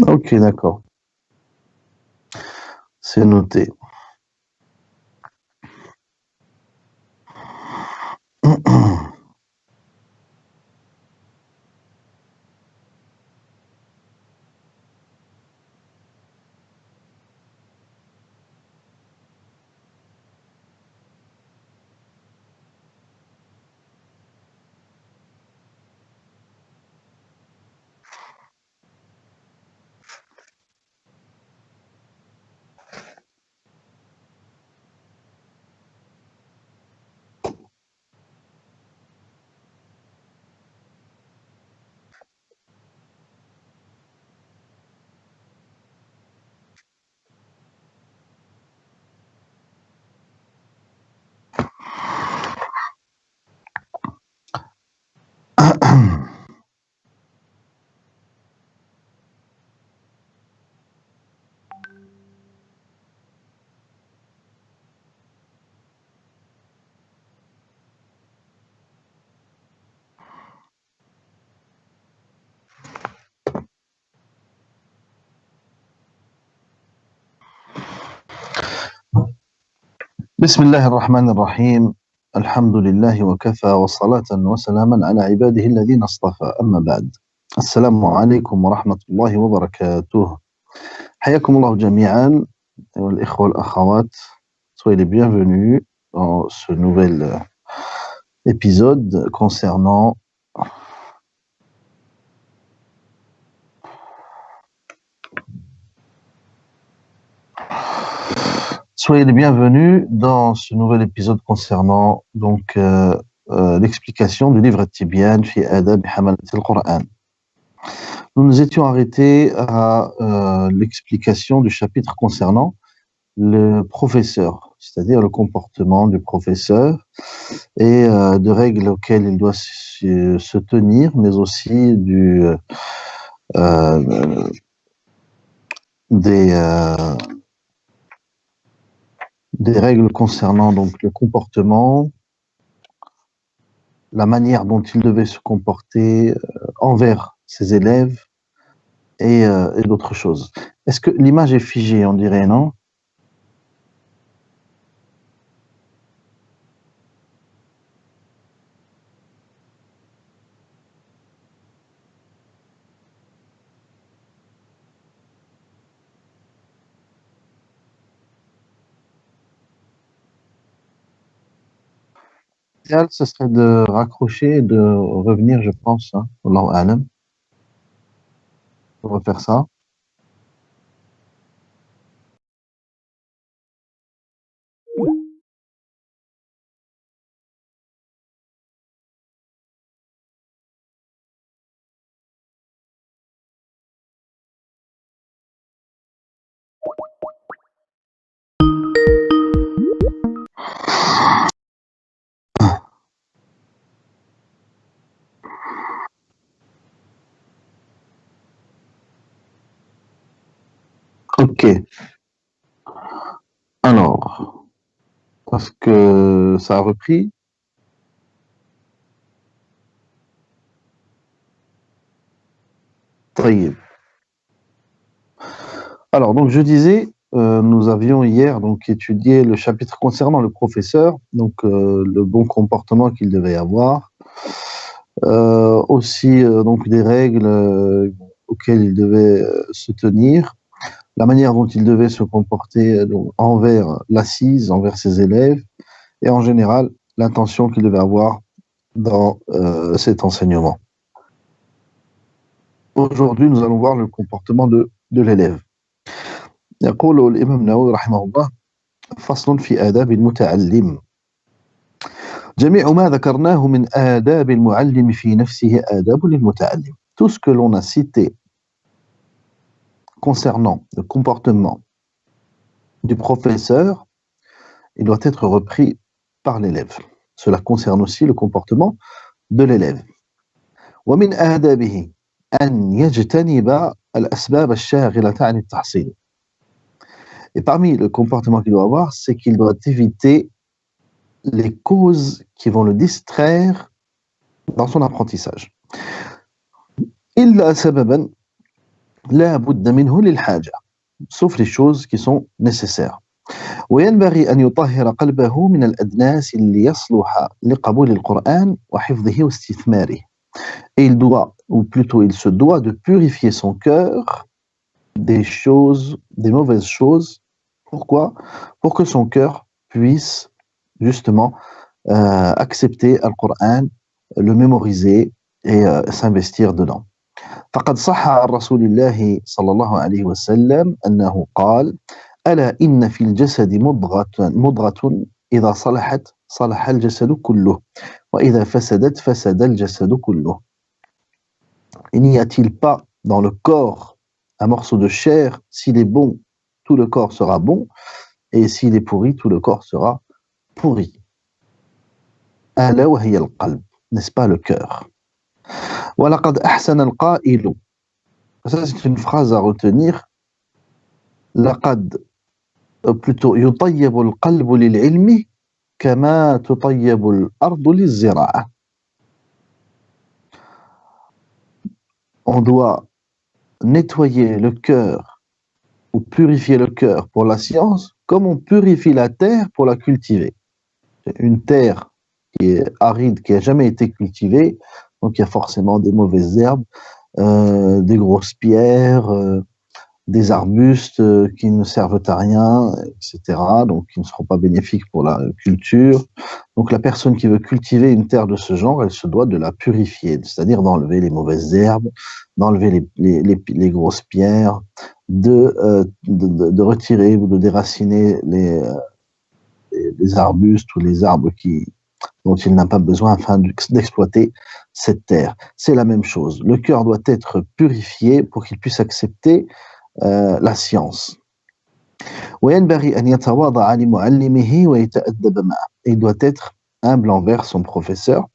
Ok, d'accord. C'est noté. بسم الله الرحمن الرحيم. الحمد لله وكفى وصلاة وسلاما على عباده الذين اصطفى أما بعد. السلام عليكم ورحمة الله وبركاته. حياكم الله جميعا أيها الإخوة والأخوات. Soyez les bienvenus dans ce nouvel épisode concernant Soyez les bienvenus dans ce nouvel épisode concernant l'explication du livre At-Tibyan fi Adab Hamalat al-Qur'an. Nous nous étions arrêtés à l'explication du chapitre concernant le professeur, c'est-à-dire le comportement du professeur et de règles auxquelles il doit se tenir, mais aussi des règles concernant donc le comportement, la manière dont il devait se comporter envers ses élèves et d'autres choses. Est-ce que l'image est figée, on dirait, non? L'idéal, ce serait de raccrocher et de revenir, je pense, hein, Allahu a'lam. On va faire ça. Ok. Alors, parce que ça a repris. طيب. Alors, donc je disais, nous avions hier donc étudié le chapitre concernant le professeur, donc le bon comportement qu'il devait avoir, aussi donc des règles auxquelles il devait se tenir, la manière dont il devait se comporter donc, envers l'assise, envers ses élèves, et en général l'intention qu'il devait avoir dans cet enseignement. Aujourd'hui, nous allons voir le comportement de l'élève. يقول الإمام النووي رحمه الله: فصل في آداب المتعلم. جميع ما ذكرناه من آداب المعلم في نفسه آداب للمتعلم. Tout ce que l'on a cité concernant le comportement du professeur, il doit être repris par l'élève. Cela concerne aussi le comportement de l'élève. ومن آدابه أن يجتنب الأسباب الشاغلة عن التحصيل. Et parmi le comportement qu'il doit avoir, c'est qu'il doit éviter les causes qui vont le distraire dans son apprentissage. إلا سببا لا بد منه للحاجة, sauf les choses qui sont nécessaires. وينبغي أن يطهر قلبه من الأدناس اللي يصلح لقبول القرآن وحفظه واستثماره. Et il doit, ou plutôt il se doit de purifier son cœur des choses, des mauvaises choses. Pourquoi? Pour que son cœur puisse justement accepter le Coran, le mémoriser et s'investir dedans. فقد صح عن رسول الله صلى الله عليه وسلم أنه قال: ألا إن في الجسد مضغة إذا صلحت صلح الجسد كله وإذا فسدت فسد الجسد كله. Il n'y a-t-il pas dans le corps un morceau de chair, s'il est bon, tout le corps sera bon, et s'il est pourri, tout le corps sera pourri. ألا وهي القلب, n'est-ce pas le cœur? ولقد أحسن القائل, ça c'est une phrase à retenir, لقد plutôt يطيب القلب للعلم كما تطيب الأرض للزراعة. On doit nettoyer le cœur ou purifier le cœur pour la science comme on purifie la terre pour la cultiver. Une terre qui est aride, qui n'a jamais été cultivée, donc il y a forcément des mauvaises herbes, des grosses pierres, des arbustes qui ne servent à rien, etc., donc qui ne seront pas bénéfiques pour la culture. Donc la personne qui veut cultiver une terre de ce genre, elle se doit de la purifier, c'est-à-dire d'enlever les mauvaises herbes, d'enlever les grosses pierres, de retirer ou de déraciner les arbustes ou les arbres dont il n'a pas besoin afin d'exploiter cette terre. C'est la même chose. Le cœur doit être purifié pour qu'il puisse accepter la science. وينبغي أن يتواضع لمعلمه ويتأدب معه. Il doit être humble envers son professeur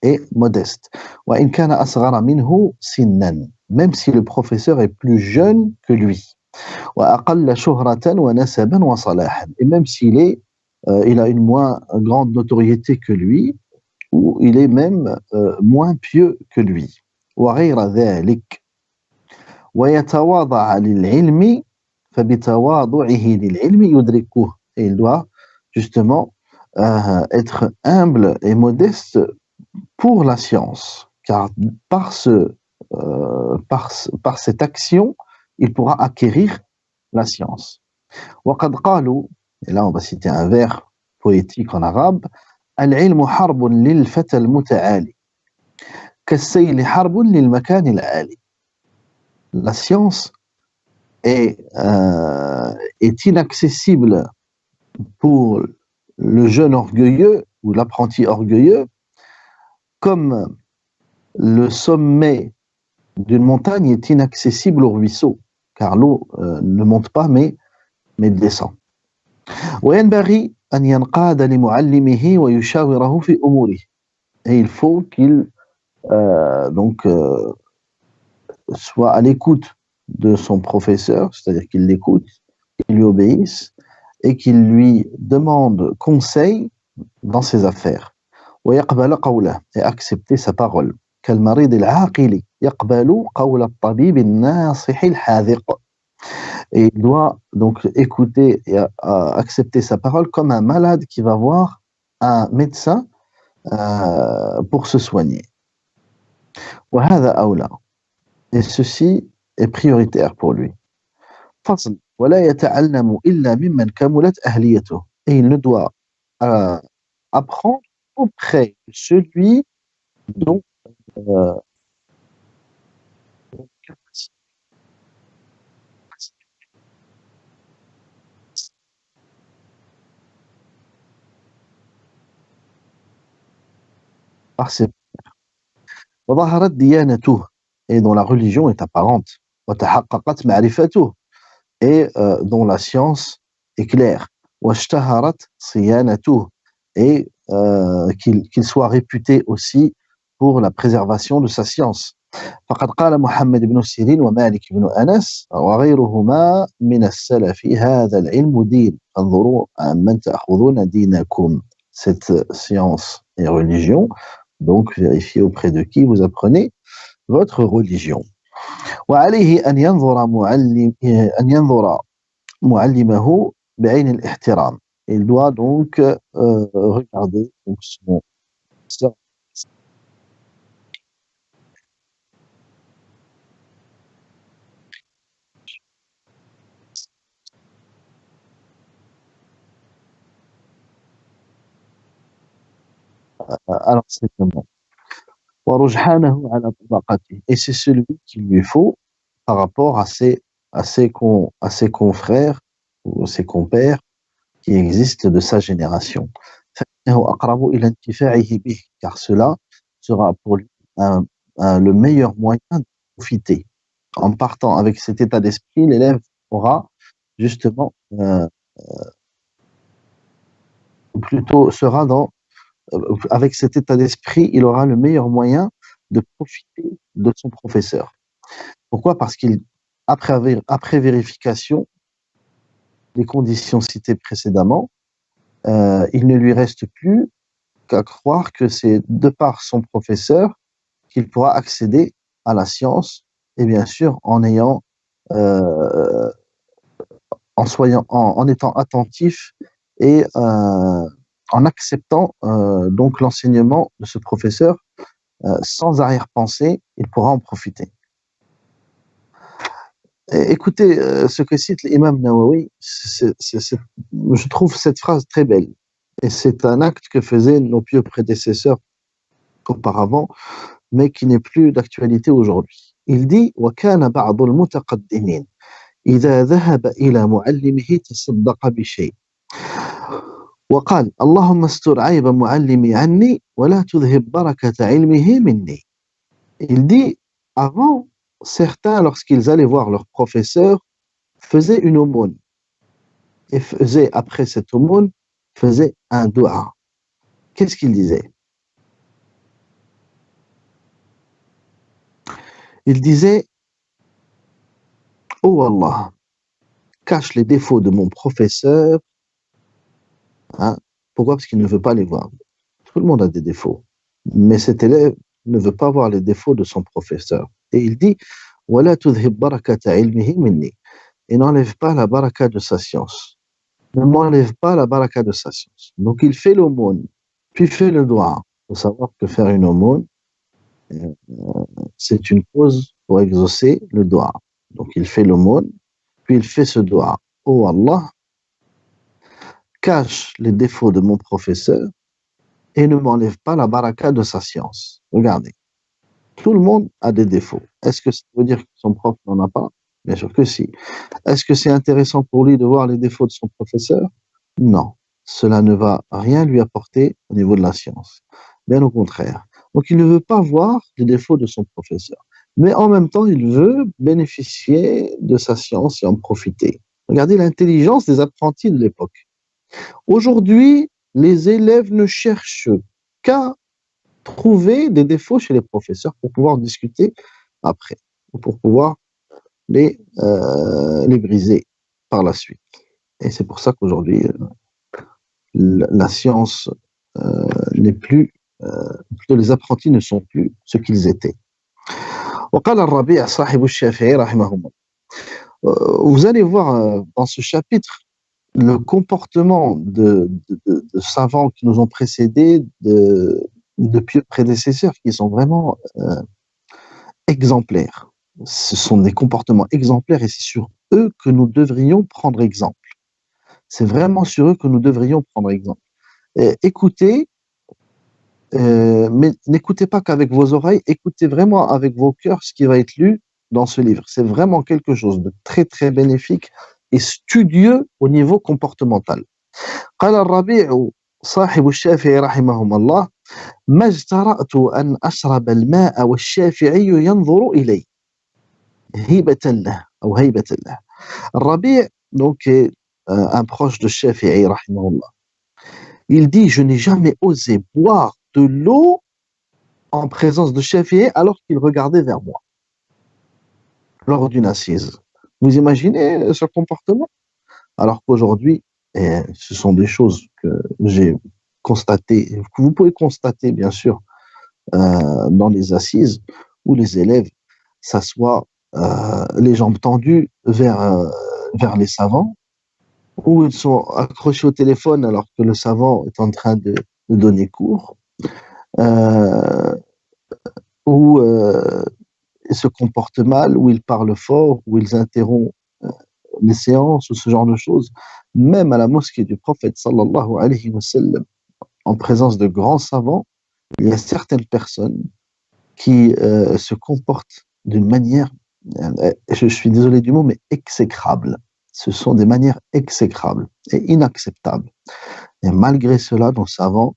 et modeste. وإن كان أصغر منه سنا, même si le professeur est plus jeune que lui. وأقل شهرة ونسبا وصلاحا, et même il a une moins grande notoriété que lui, ou il est même moins pieux que lui. وغير ذلك. ويتواضع للعلم فبتواضعه للعلم يدركه. Et il doit justement être humble et modeste pour la science, car par cette action, il pourra acquérir la science. وقد قالوا, et là on va citer un vers poétique en arabe: العلم حرب للفتى المتعالي كالسيل حرب للمكان العالي. La science est inaccessible pour le jeune orgueilleux ou l'apprenti orgueilleux, comme le sommet d'une montagne est inaccessible au ruisseau, car l'eau ne monte pas mais descend. وينبغي أن ينقاد لمعلمه ويشاوره في أموره. Et il faut qu'il soit à l'écoute de son professeur, c'est-à-dire qu'il l'écoute, qu'il lui obéisse et qu'il lui demande conseil dans ses affaires. ويقبل قوله, et accepter sa parole. كالمريض العاقل يقبل قول الطبيب الناصح الحاذق. Et il doit donc écouter et accepter sa parole comme un malade qui va voir un médecin pour se soigner. وهذا أولى. Et ceci est prioritaire pour lui. فصل. ولا يتعلم إلا ممن كملت أهليته. Et il ne doit apprendre auprès de celui dont par ses وظهرت ديانته, et dont la religion est apparente, وتحققت معرفته, et dont la science est claire, واشتهرت صيانته, et qu'il soit réputé aussi pour la préservation de sa science. فقد قال محمد بن سيرين ومالك بن أنس وغيرهما من السلف هذا العلم دين فانظروا عمن تأخذون دينكم. Cette science et religion, donc vérifiez auprès de qui vous apprenez votre religion. وعليه أن ينظر معلمه بعين الاحترام. Il doit donc regarder donc son alors c'est comment ورجحانه على طبقته, et c'est celui qu'il lui faut par rapport à ses confrères ou ses compères qui existent de sa génération. فإنه أقرب إلى انتفاعه به, car cela sera pour lui le meilleur moyen de profiter. En partant avec cet état d'esprit, l'élève aura justement plutôt sera dans avec cet état d'esprit, il aura le meilleur moyen de profiter de son professeur. Pourquoi? Parce qu'après vérification des conditions citées précédemment, il ne lui reste plus qu'à croire que c'est de par son professeur qu'il pourra accéder à la science, et bien sûr en étant attentif et en acceptant donc l'enseignement de ce professeur sans arrière-pensée, il pourra en profiter. Et écoutez ce que cite l'imam Nawawi, je trouve cette phrase très belle. Et c'est un acte que faisaient nos pieux prédécesseurs auparavant, mais qui n'est plus d'actualité aujourd'hui. Il dit وَكَانَ بَعْضُ الْمُتَقَدِّمِينَ إِذَا ذَهَبَ إِلَى مُعَلِّمِهِ تَصَدَّقَ بِشَيْءٍ وقال اللهم استر عيب معلمي عني ولا تذهب بركة علمه مني. Il dit avant, certains lorsqu'ils allaient voir leur professeur faisaient une aumône et faisaient après cette aumône faisaient un dua. Qu'est-ce qu'il disait? Il disait oh Allah, cache les défauts de mon professeur. Hein? Pourquoi? Parce qu'il ne veut pas les voir. Tout le monde a des défauts, mais cet élève ne veut pas voir les défauts de son professeur. Et il dit وَلَا تُذْهِبْ بَرَكَةَ عِلْمِهِ مِنِّي, et n'enlève pas la baraka de sa science. Ne m'enlève pas la baraka de sa science. Donc il fait l'aumône, puis fait le dua. Il faut savoir que faire une aumône, c'est une cause pour exaucer le dua. Donc il fait l'aumône, puis il fait ce dua. Oh Allah, cache les défauts de mon professeur et ne m'enlève pas la baraka de sa science. Regardez, tout le monde a des défauts. Est-ce que ça veut dire que son prof n'en a pas? Bien sûr que si. Est-ce que c'est intéressant pour lui de voir les défauts de son professeur? Non. Cela ne va rien lui apporter au niveau de la science. Bien au contraire. Donc il ne veut pas voir les défauts de son professeur. Mais en même temps, il veut bénéficier de sa science et en profiter. Regardez l'intelligence des apprentis de l'époque. Aujourd'hui, les élèves ne cherchent qu'à trouver des défauts chez les professeurs pour pouvoir discuter après, ou pour pouvoir les briser par la suite. Et c'est pour ça qu'aujourd'hui, la science n'est plus, plutôt les apprentis ne sont plus ce qu'ils étaient. وقال الربيع صاحب الشافعي رحمه الله. Vous allez voir dans ce chapitre le comportement de savants qui nous ont précédés, de pieux prédécesseurs qui sont vraiment exemplaires. Ce sont des comportements exemplaires et c'est sur eux que nous devrions prendre exemple. C'est vraiment sur eux que nous devrions prendre exemple. Écoutez, mais n'écoutez pas qu'avec vos oreilles, écoutez vraiment avec vos cœurs ce qui va être lu dans ce livre. C'est vraiment quelque chose de très très bénéfique et studieux au niveau comportemental. قال الربيع صاحب الشافعي رحمه الله ما اجترأت أن أشرب الماء والشافعي ينظر إلي هيبة له أو هيبة له. الربيع donc est un proche de Shafi'i rahimahullah. Il dit je n'ai jamais osé boire de l'eau en présence de Shafi'i alors qu'il regardait vers moi lors d'une assise. Vous imaginez ce comportement? Alors qu'aujourd'hui, ce sont des choses que j'ai constatées, que vous pouvez constater bien sûr dans les assises où les élèves s'assoient les jambes tendues vers les savants, ou ils sont accrochés au téléphone alors que le savant est en train de donner cours, euh, ou ils se comportent mal, ou ils parlent fort, ou ils interrompent euh, les séances, ou ce genre de choses. Même à la mosquée du prophète sallallahu alayhi wa sallam, en présence de grands savants, il y a certaines personnes qui se comportent d'une manière, je suis désolé du mot, mais exécrable. Ce sont des manières exécrables et inacceptables. Et malgré cela, nos savants,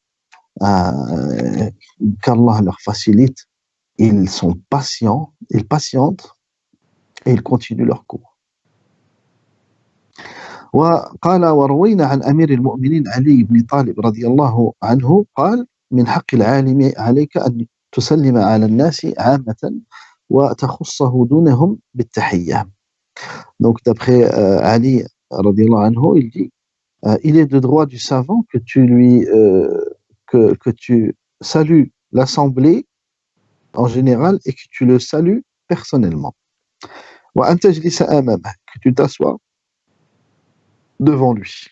qu'Allah leur facilite, ils sont patients, ils patientent et ils continuent leur cours. وقال وروينا عن أمير المؤمنين علي بن طالب رضي الله عنه قال من حق العالم عليك أن تسلم على الناس عامة وتخصه دونهم بالتحية. Donc d'après Ali radiallahu anhu, il dit il est de droit du savant que que tu salues l'assemblée en général et que tu le salues personnellement. وأن تجلس أمامه, que tu t'assois devant lui.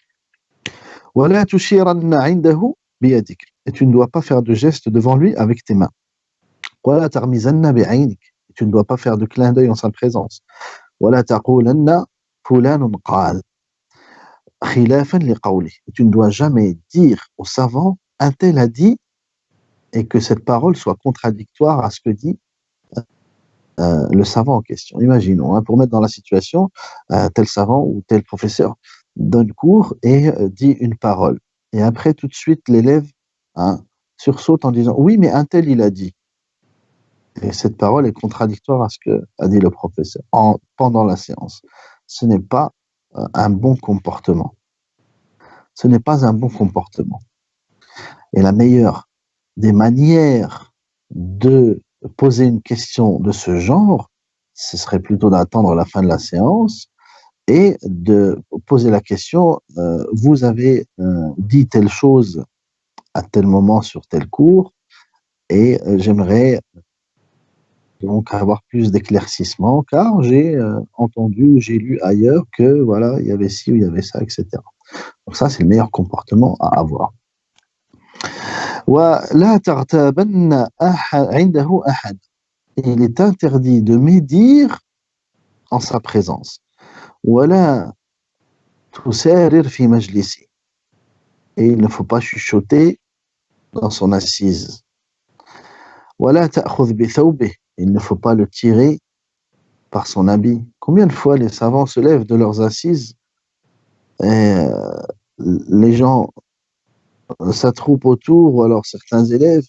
ولا تشيرن عنده بيدك, et tu ne dois pas faire de geste devant lui avec tes mains. ولا تغمزن بعينك, et tu ne dois pas faire de clin d'œil en sa présence. ولا تقولن فلان قال خلافا لقوله, et tu ne dois jamais dire au savant un tel a dit et que cette parole soit contradictoire à ce que dit le savant en question. Imaginons, pour mettre dans la situation, tel savant ou tel professeur donne cours et dit une parole. Et après, tout de suite, l'élève sursaute en disant « Oui, mais un tel, il a dit ». Et cette parole est contradictoire à ce que a dit le professeur pendant la séance. Ce n'est pas un bon comportement. Ce n'est pas un bon comportement. Et la meilleure des manières de poser une question de ce genre, ce serait plutôt d'attendre la fin de la séance et de poser la question vous avez dit telle chose à tel moment sur tel cours et j'aimerais donc avoir plus d'éclaircissement car j'ai entendu, j'ai lu ailleurs que voilà, il y avait ci ou il y avait ça, etc. Donc ça, c'est le meilleur comportement à avoir. ولا تغتابن عنده أحد. Il est interdit de médire en sa présence. ولا تسارر في مجلسه. Et il ne faut pas chuchoter dans son assise. ولا تأخذ بثوبه. Il ne faut pas le tirer par son habit. Combien de fois les savants se lèvent de leurs assises et les gens s'attroupent autour, ou alors certains élèves,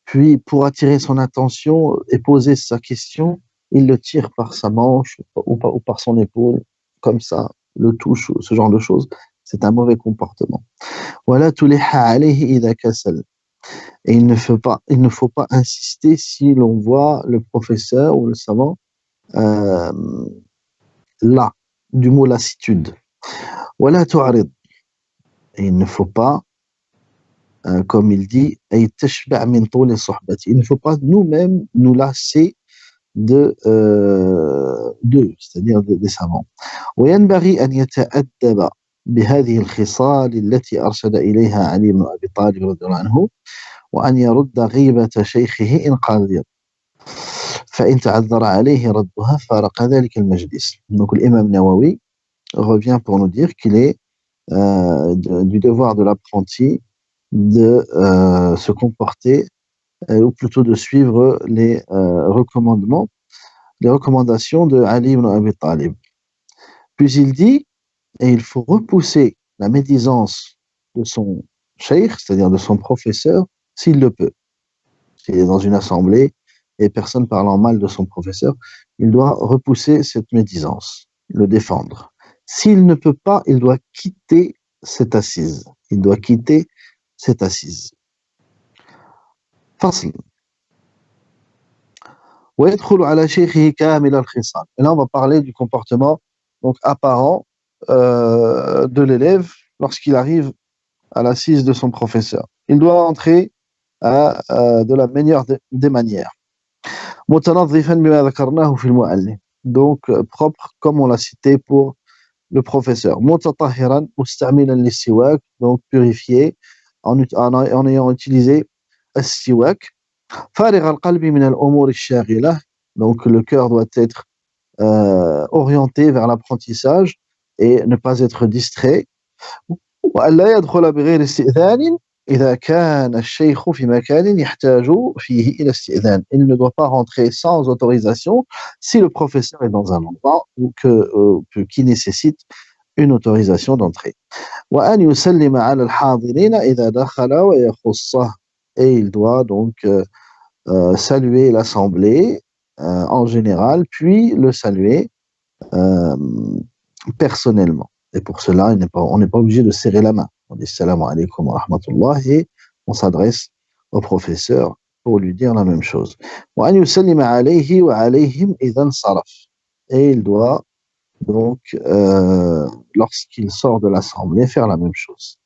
puis pour attirer son attention et poser sa question, il le tire par sa manche ou par son épaule, comme ça, le touche, ce genre de choses. C'est un mauvais comportement. ولا تلح عليه إذا كسل. Et il ne faut pas insister si l'on voit le professeur ou le savant là, du mot lassitude. ولا تعرض. Et il ne faut pas comme il dit, il ne faut pas nous-mêmes nous lasser d'eux, c'est-à-dire des savants. وينبغي أن يتأدب بهذه الخصال التي أرشد إليها علي بن أبي طالب رضي الله عنه وأن يرد غيبة شيخه إن قدر فإن تعذر عليه ردها فارق ذلك المجلس. Donc l'imam Nawawi revient pour nous dire qu'il est du devoir de l'apprenti de se comporter ou plutôt de suivre les recommandations de Ali ibn Abi Talib. Puis il dit, et il faut repousser la médisance de son cheikh, c'est-à-dire de son professeur, s'il le peut. S'il est dans une assemblée et personne parlant mal de son professeur, il doit repousser cette médisance, le défendre. S'il ne peut pas, il doit quitter cette assise. Il doit quitter cette assise. فصل. ويدخل على شيخه كامل الخصال. Et là, on va parler du comportement donc apparent de l'élève lorsqu'il arrive à l'assise de son professeur. Il doit entrer de la meilleure des manières. متنظفا بما ذكرناه في المؤلف. donc propre, comme on l'a cité pour le professeur. متطهرا مستعملا للسواك, donc purifié en ayant utilisé السواك. فارغ القلب من الأمور الشاغلة, donc le cœur doit être orienté vers l'apprentissage et ne pas être distrait. وألا يدخل بغير استئذان إذا كان الشيخ في مكان يحتاج فيه إلى استئذان. Il ne doit pas rentrer sans autorisation si le professeur est dans un endroit qui nécessite une autorisation d'entrée. وأن يسلم على الحاضرين إذا دخل ويخصه. Et il doit donc saluer l'assemblée en général, puis le saluer euh, personnellement. Et pour cela, on n'est pas obligé de serrer la main. On dit salam alaikum wa rahmatullah et on s'adresse au professeur pour lui dire la même chose. وأن يسلم عليه وعليهم إذا انصرف. Et il doit donc, lorsqu'il sort de l'assemblée, faire la même chose.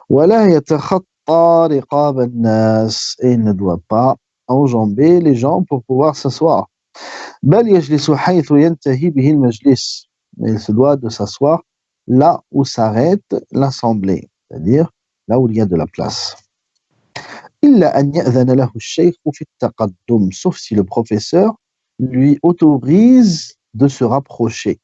ولا يتخطى رقاب الناس. Et il ne doit pas enjamber les gens pour pouvoir s'asseoir. بل يجلس حيث ينتهي به المجلس. Il se doit de s'asseoir là où s'arrête l'assemblée, c'est-à-dire là où il y a de la place. إلا أن يأذن له الشيخ في التقدم, sauf si le professeur lui autorise de se rapprocher.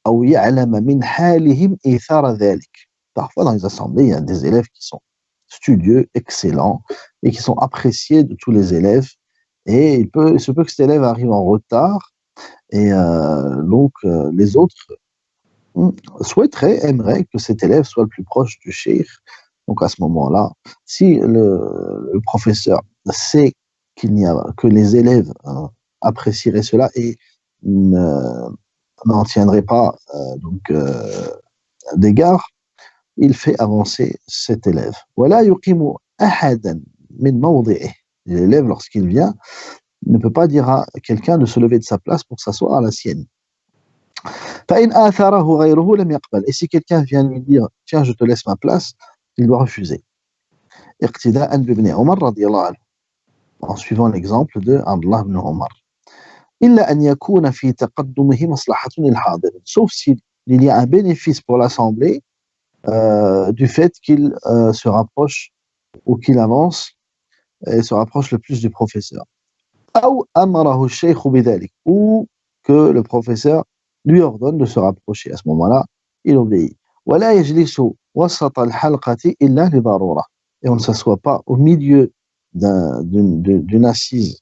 أو يعلم من حالهم إيثار ذلك. Parfois dans les assemblées, il y a des élèves qui sont studieux, excellents, et qui sont appréciés de tous les élèves. Et il se peut que cet élève arrive en retard, et donc les autres aimeraient que cet élève soit le plus proche du cheikh. Donc à ce moment-là, si le professeur sait que les élèves apprécieraient cela et n'en tiendraient pas d'égard, il fait avancer cet élève. ولا يقيم أحدا من موضعه. L'élève, lorsqu'il vient, ne peut pas dire à quelqu'un de se lever de sa place pour s'asseoir à la sienne. فإن آثره غيره لم يقبل. Et si quelqu'un vient lui dire tiens, je te laisse ma place, il doit refuser. اقتداء بابن عمر رضي الله عنه, en suivant l'exemple de Abdullah ibn Omar. إلا أن يكون في تقدمه مصلحة للحاضر, sauf s'il y a un bénéfice pour l'assemblée du fait qu'il se rapproche ou qu'il avance et se rapproche le plus du professeur. أو أمره الشيخ بذلك, ou que le professeur lui ordonne de se rapprocher. À ce moment-là, il obéit. ولا يجلس وسط الحلقة إلا لضرورة. Et on ne s'assoit pas au milieu d'une assise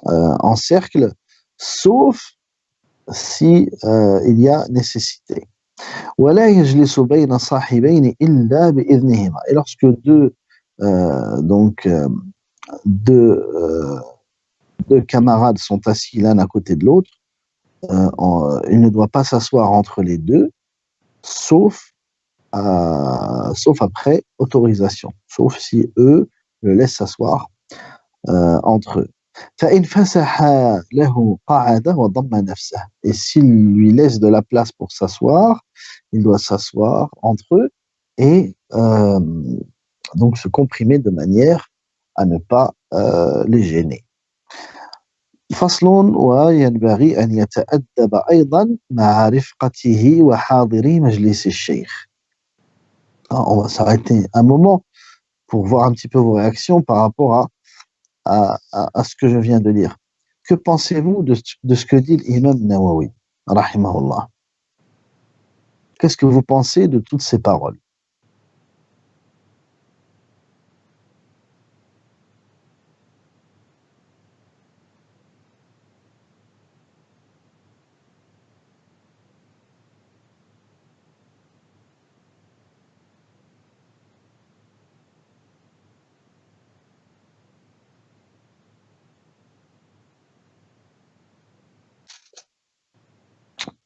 en cercle, sauf si il y a nécessité. ولا يجلس بين صاحبين إلا بإذنهما. Et lorsque deux camarades sont assis l'un à côté de l'autre, il ne doit pas s'asseoir entre les deux, sauf après autorisation, sauf si eux le laissent s'asseoir entre eux. فإن فسح له قعد وضم نفسه. Et s'il lui laisse de la place pour s'asseoir, il doit s'asseoir entre eux et donc se comprimer de manière à ne pas les gêner. فصل وينبغي أن يتأدب أيضا مع رفقته وحاضري مجلس الشيخ. On va s'arrêter un moment pour voir un petit peu vos réactions par rapport à ce que je viens de lire. Que pensez-vous de ce que dit l'imam Nawawi, rahimahullah? Qu'est-ce que vous pensez de toutes ces paroles?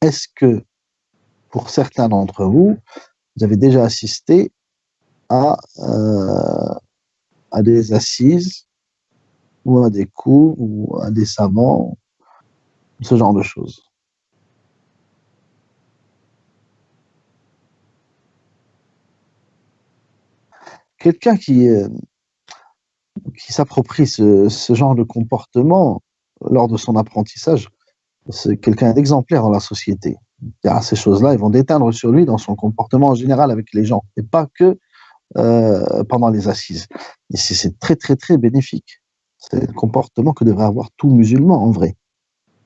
Est-ce que, pour certains d'entre vous, vous avez déjà assisté à des assises ou à des cours ou à des savants, ce genre de choses? Quelqu'un qui s'approprie ce genre de comportement lors de son apprentissage c'est quelqu'un d'exemplaire dans la société. Ces choses-là, ils vont déteindre sur lui dans son comportement en général avec les gens, et pas que pendant les assises. Et c'est très, très, très bénéfique. C'est le comportement que devrait avoir tout musulman, en vrai.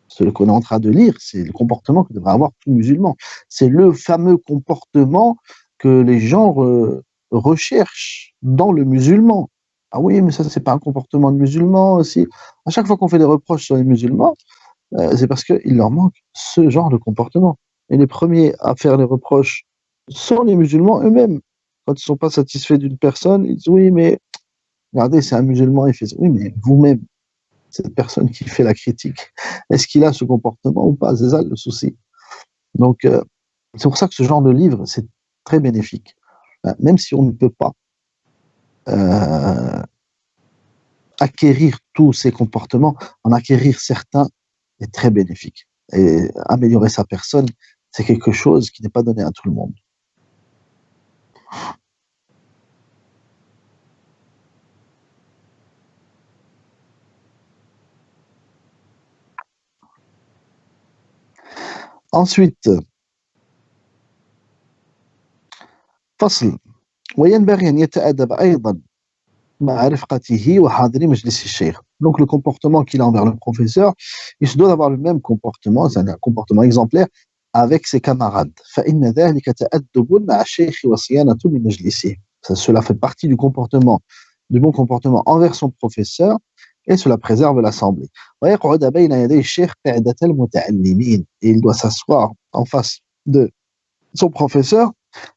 Ce qu'on est en train de lire, c'est le comportement que devrait avoir tout musulman. C'est le fameux comportement que les gens recherchent dans le musulman. Ah oui, mais ça, c'est pas un comportement de musulman aussi. À chaque fois qu'on fait des reproches sur les musulmans, c'est parce qu'il leur manque ce genre de comportement. Et les premiers à faire les reproches sont les musulmans eux-mêmes. Quand ils ne sont pas satisfaits d'une personne, ils disent oui, mais regardez, c'est un musulman, il fait ça. Oui, mais vous-même, cette personne qui fait la critique, est-ce qu'il a ce comportement ou pas? C'est ça le souci. Donc, c'est pour ça que ce genre de livre, c'est très bénéfique. Même si on ne peut pas euh, acquérir tous ces comportements, en acquérir certains est très bénéfique. Et améliorer sa personne, c'est quelque chose qui n'est pas donné à tout le monde. Ensuite, فصل وينبغي أن يتأدب أيضا مع رفقته وحاضري مجلس الشيخ. Donc le comportement qu'il a envers le professeur, il se doit d'avoir le même comportement, c'est un comportement exemplaire avec ses camarades. فإن ذلك تأدب مع الشيخ وصيانة لمجلسه. Cela fait partie du comportement, du bon comportement envers son professeur et cela préserve l'assemblée. ويقعد بين يدي الشيخ قعدة المتعلمين. Et il doit s'asseoir en face de son professeur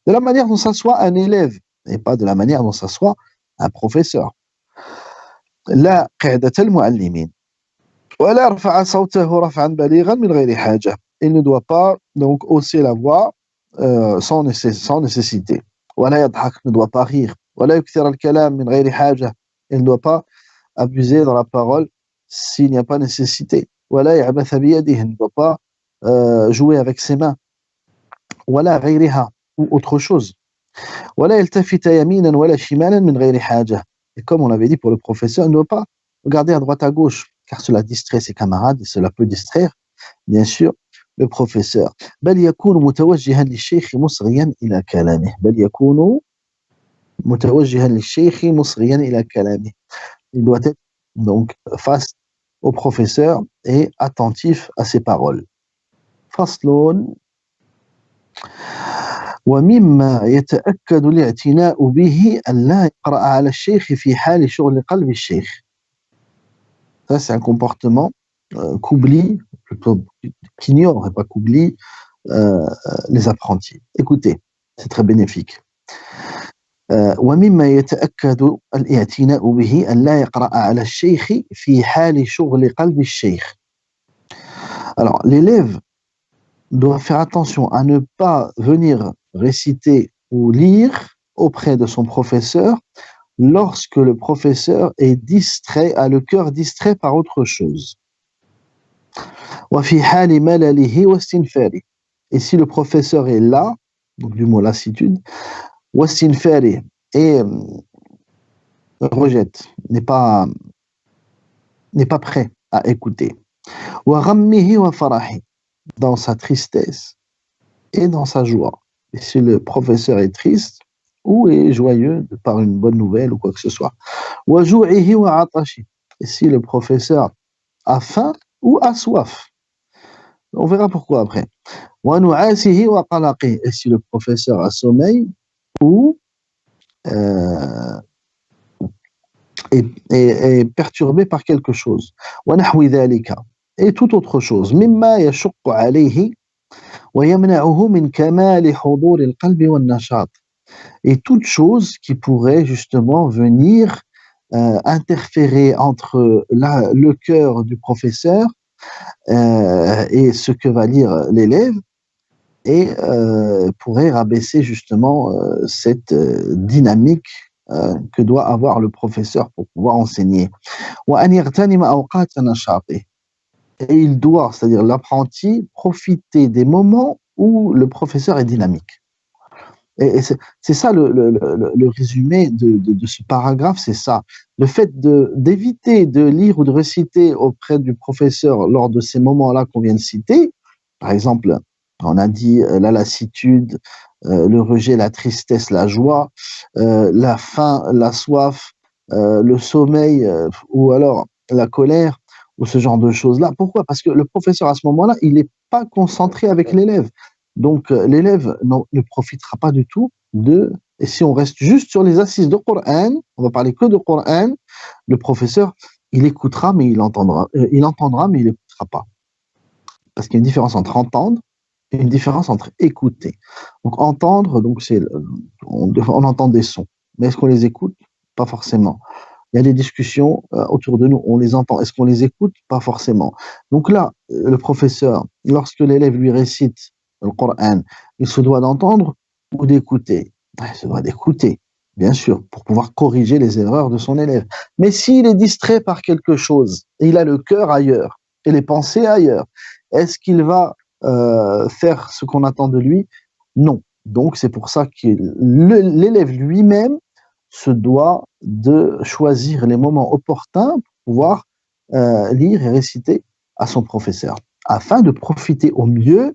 de la manière dont s'assoit un élève et pas de la manière dont s'assoit un professeur. لا قعدة المعلمين ولا رفع صوته رفعا بليغا من غير حاجة. Il ne doit pas donc hausser la voix sans nécessité. ولا يضحك, ne doit pas rire. ولا يكثر الكلام من غير حاجة. Il ne doit pas abuser dans la parole s'il n'y a pas nécessité. ولا يعبث بيده, il ne doit pas jouer avec ses mains. ولا غيرها, ou autre chose. ولا يلتفت يمينا ولا شمالا من غير حاجة. Et comme on l'avait dit pour le professeur, il ne doit pas regarder à droite à gauche, car cela distrait ses camarades et cela peut distraire, bien sûr, le professeur. بل يكون متوجها للشيخ مصغيا إلى كلامه. بل يكون متوجها للشيخ مصغيا إلى كلامه. Il doit être donc face au professeur et attentif à ses paroles. فصل ومما يتأكد الاعتناء به أن لا يقرأ على الشيخ في حال شغل قلب الشيخ. Ça, c'est un comportement qu'oublie, plutôt qu'ignore et pas qu'oublie les apprentis. Écoutez, c'est très bénéfique. ومما يتأكد الاعتناء به أن لا يقرأ على الشيخ في حال شغل قلب الشيخ. Alors, l'élève doit faire attention à ne pas venir réciter ou lire auprès de son professeur lorsque le professeur est distrait, a le cœur distrait par autre chose. وفي حال ملله واستنفاره. Et si le professeur est là, donc du mot lassitude, واستنفاره, et rejette, n'est pas prêt à écouter. وغمه وفرحه, dans sa tristesse et dans sa joie. Et si le professeur est triste ou est joyeux par une bonne nouvelle ou quoi que ce soit. وجوعه وعطشه. Et si le professeur a faim ou a soif. On verra pourquoi après. ونعاسه وقلقه. Et si le professeur a sommeil ou est perturbé par quelque chose. ونحو ذلك. Et toute autre chose. مما يشق عليه ويمنعه من كمال حضور القلب والنشاط. Et toute chose qui pourrait justement venir interférer entre le cœur du professeur et ce que va lire l'élève et pourrait rabaisser justement cette dynamique que doit avoir le professeur pour pouvoir enseigner. وأن يغتنم أوقات نشاطه. Et il doit, c'est-à-dire l'apprenti, profiter des moments où le professeur est dynamique. Et c'est ça le résumé de ce paragraphe, c'est ça. Le fait d'éviter de lire ou de réciter auprès du professeur lors de ces moments-là qu'on vient de citer, par exemple, on a dit la lassitude, le rejet, la tristesse, la joie, la faim, la soif, le sommeil, ou alors la colère, ou ce genre de choses-là. Pourquoi? Parce que le professeur, à ce moment-là, il n'est pas concentré avec l'élève. Donc, l'élève ne profitera pas du tout et si on reste juste sur les assises de Coran, on va parler que de Coran, le professeur, il écoutera, mais il entendra, mais il n'écoutera pas. Parce qu'il y a une différence entre entendre et une différence entre écouter. Donc, entendre, donc on entend des sons. Mais est-ce qu'on les écoute? Pas forcément. Il y a des discussions autour de nous, on les entend. Est-ce qu'on les écoute? Pas forcément. Donc là, le professeur, lorsque l'élève lui récite le Coran, il se doit d'entendre ou d'écouter. Il se doit d'écouter, bien sûr, pour pouvoir corriger les erreurs de son élève. Mais s'il est distrait par quelque chose, et il a le cœur ailleurs, et les pensées ailleurs, est-ce qu'il va faire ce qu'on attend de lui? Non. Donc c'est pour ça que l'élève lui-même se doit de choisir les moments opportuns pour pouvoir lire et réciter à son professeur, afin de profiter au mieux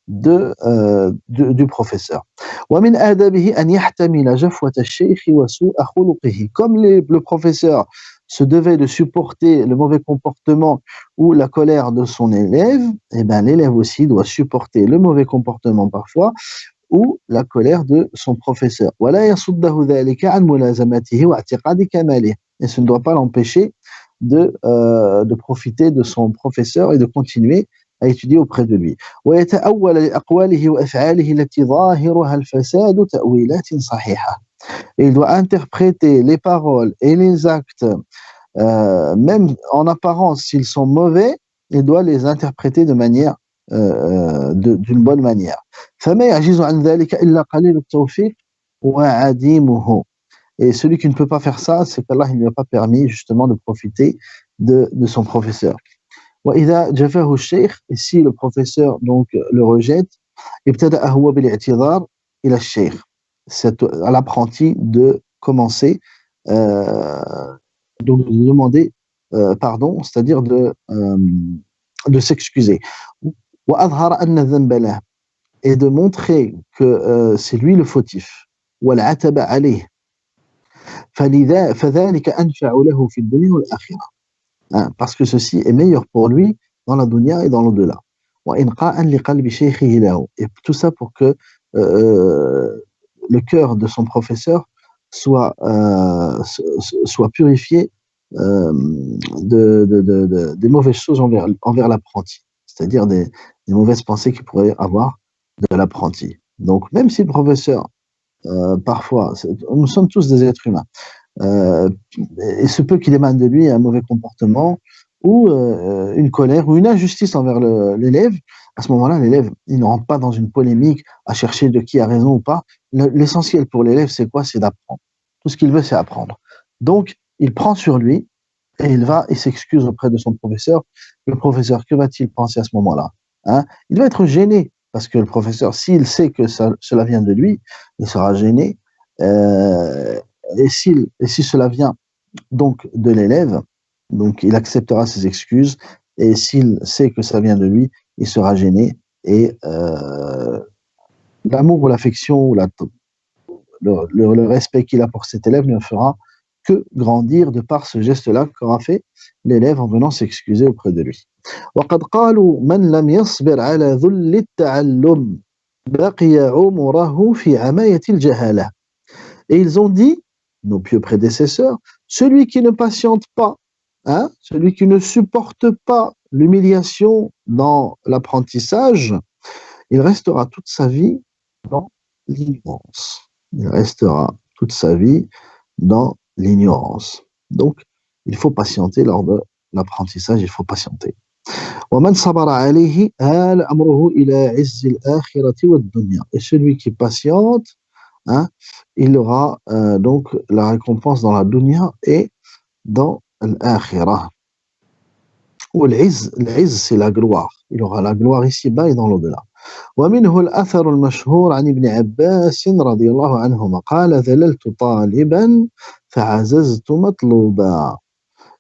du professeur. ومن آدابه أن يحتمل جفوة الشيخ وسوء خلقه. Comme le professeur se devait de supporter le mauvais comportement ou la colère de son élève, eh ben, l'élève aussi doit supporter le mauvais comportement parfois ou la colère de son professeur. ولا يصده ذلك عن ملازمته واعتقاد كماله. Et ce ne doit pas l'empêcher de profiter de son professeur et de continuer à étudier auprès de lui. ويتأول لأقواله وأفعاله التي ظاهرها الفساد تأويلات صحيحة. Et il doit interpréter les paroles et les actes, même en apparence, s'ils sont mauvais, il doit les interpréter de manière d'une bonne manière. فما يعجز عن ذلك إلا قليل التوفيق وعديمه. Et celui qui ne peut pas faire ça, c'est qu'Allah ne lui a pas permis justement de profiter de son professeur. وإذا جفاه الشيخ, et si le professeur donc le rejette, ابتدأ هو بالاعتذار إلى الشيخ. C'est à l'apprenti de commencer, donc de demander pardon, c'est-à-dire de s'excuser. وأظهر أن الذنب له, et de montrer que c'est lui le fautif. والعتب عليه. فذلك أنفع له في الدنيا والآخرة. Parce que ceci est meilleur pour lui dans la dunya et dans l'au-delà. وإنقاء لقلب شيخه له. Et tout ça pour que le cœur de son professeur soit purifié des mauvaises choses envers l'apprenti, c'est-à-dire des mauvaises pensées qu'il pourrait avoir de l'apprenti. Donc même si le professeur, parfois, nous sommes tous des êtres humains, il se peut qu'il émane de lui un mauvais comportement ou une colère ou une injustice envers l'élève. À ce moment-là, l'élève, il ne rentre pas dans une polémique à chercher de qui a raison ou pas. L'essentiel pour l'élève, c'est quoi? C'est d'apprendre. Tout ce qu'il veut, c'est apprendre. Donc, il prend sur lui et il va et s'excuse auprès de son professeur. Le professeur, que va-t-il penser à ce moment-là? Il va être gêné parce que le professeur, s'il sait que cela vient de lui, il sera gêné. Et si cela vient donc de l'élève, donc il acceptera ses excuses, et s'il sait que ça vient de lui, il sera gêné, et l'amour ou l'affection ou le respect qu'il a pour cet élève ne fera que grandir de par ce geste-là qu'aura fait l'élève en venant s'excuser auprès de lui. وقد قالوا من لم يصبر على ذل التعلم بقي عمره في عماية الجهالة. Et ils ont dit, nos pieux prédécesseurs, celui qui ne patiente pas, celui qui ne supporte pas l'humiliation dans l'apprentissage, il restera toute sa vie dans l'ignorance. Il restera toute sa vie dans l'ignorance. Donc, il faut patienter lors de l'apprentissage, il faut patienter. ومن صبر عليه آل أمره إلى عز الآخرة والدنيا. Et celui qui patiente, il aura donc la récompense dans la dunya et dans l'akhirah. Ou l'izz, c'est la gloire. Il aura la gloire ici-bas et dans l'au-delà. ومنه الأثر المشهور عن ابن عباس رضي الله عنهما قال ذللت طالبا فعززت مطلوبا.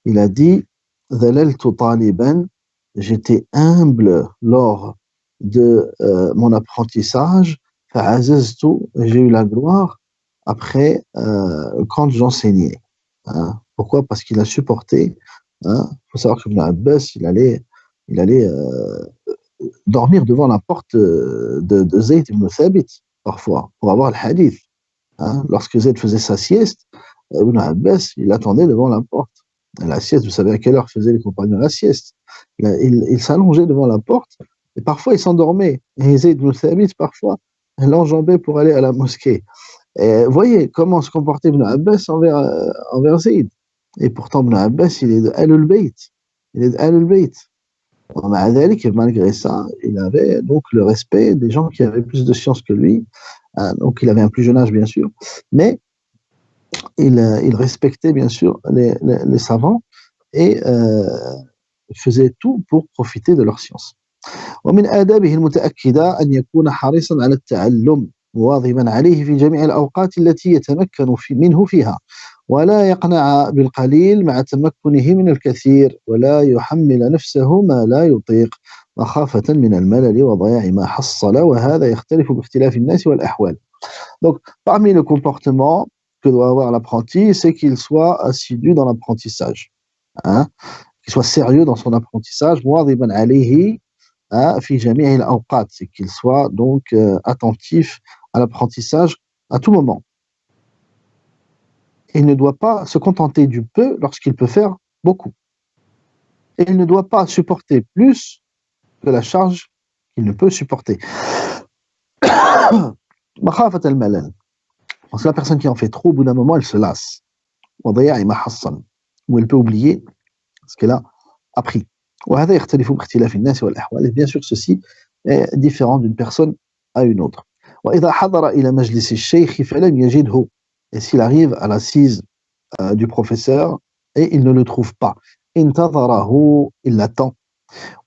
Il a dit ذللت طالبا, j'étais humble lors de mon apprentissage, فعززت, j'ai eu la gloire après quand j'enseignais. Hein. Pourquoi? Parce qu'il a supporté. Hein. Faut savoir que Ibn Abbas, il allait dormir devant la porte de Zayd ibn Thabit, parfois, pour avoir le hadith. Hein. Lorsque Zayd faisait sa sieste, Ibn Abbas, il attendait devant la porte. La sieste, vous savez à quelle heure faisaient les compagnons la sieste. Il s'allongeait devant la porte, et parfois il s'endormait. Et Zayd ibn Thabit, parfois, l'enjambait pour aller à la mosquée. Et voyez comment se comportait Ibn Abbas envers Zayd. Et pourtant, Ibn Abbas, il est de Ahlul Bayt. Il est de Ahlul Bayt. Malgré ça, il avait donc le respect des gens qui avaient plus de science que lui. Donc il avait un plus jeune âge, bien sûr, mais il respectait bien sûr les savants et faisait tout pour profiter de leur science. ومن آدابه المتأكدة أن يكون حريصا على التعلم مواظبا عليه في جميع الأوقات التي يتمكن منه فيها ولا يقنع بالقليل مع تمكنه من الكثير ولا يحمل نفسه ما لا يطيق مخافة من الملل وضياع ما حصل وهذا يختلف باختلاف الناس والأحوال. Donc, parmi le comportement que doit avoir l'apprenti, c'est qu'il soit assidu dans l'apprentissage, hein, qu'il soit sérieux dans son apprentissage, مواظبا عليه في جميع الأوقات, c'est qu'il soit donc attentif à l'apprentissage à tout moment. Il ne doit pas se contenter du peu lorsqu'il peut faire beaucoup. Et il ne doit pas supporter plus que la charge qu'il ne peut supporter. مخافة الملل. Parce que la personne qui en fait trop, au bout d'un moment, elle se lasse. وضياع ما حصل. Ou elle peut oublier ce qu'elle a appris. وهذا يختلف باختلاف الناس والأحوال. Et bien sûr, ceci est différent d'une personne à une autre. وإذا حضر إلى مجلس الشيخ فلم يجده. Et s'il arrive à l'assise du professeur et il ne le trouve pas, انتظره, il l'attend.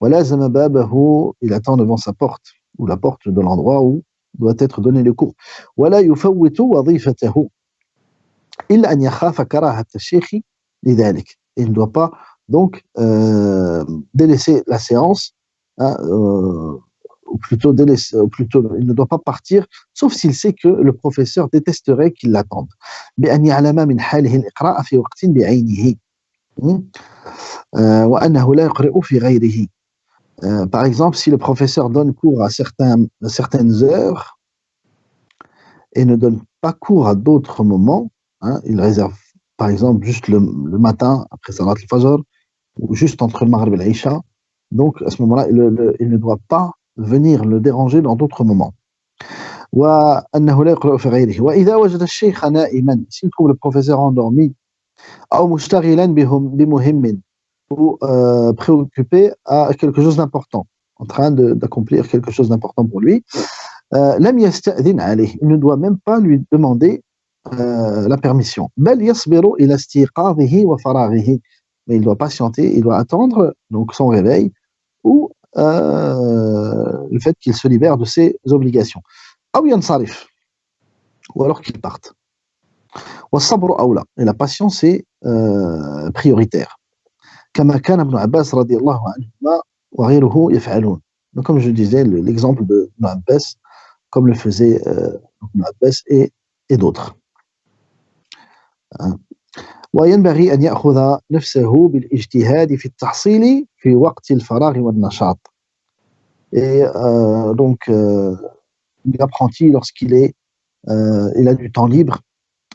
ولازم بابه, il attend devant sa porte, ou la porte de l'endroit où doit être donné le cours. ولا يفوت وظيفته إلا أن يخاف كراهة الشيخ لذلك. Il ne doit pas donc délaisser la séance, hein, ou plutôt il ne doit pas partir, sauf s'il sait que le professeur détesterait qu'il l'attende. بأن يعلم من حاله الإقراء في وقت بعينه وأنه لا يقرأ في غيره. Par exemple, si le professeur donne cours à certaines heures et ne donne pas cours à d'autres moments, hein, il réserve par exemple juste le matin après Salat al-Fajr ou juste entre le Maghrib et l'Aïcha, donc à ce moment-là, il ne doit pas venir le déranger dans d'autres moments. وأنه لا يقرأ في غيره. وإذا وجد الشيخ نائما, s'il trouve le professeur endormi, أو مشتغلا بمهم, ou préoccupé à quelque chose d'important, en train d'accomplir quelque chose d'important pour lui, لم يستأذن عليه, il ne doit même pas lui demander la permission. بل يصبر إلى استيقاظه وفراغه, mais il doit patienter, il doit attendre donc son réveil ou le fait qu'il se libère de ses obligations. أو ينصرف, ou alors qu'il parte. والصبر أولى, et la patience est prioritaire. كما كان ابن عباس رضي الله عنهما وغيره يفعلون. Donc, comme je disais, l'exemple de Ibn Abbas, comme le faisait Ibn Abbas et d'autres. وينبغي أن يأخذ نفسه بالاجتهاد في التحصيل في وقت الفراغ والنشاط. Et donc, l'apprenti, lorsqu'il il a du temps libre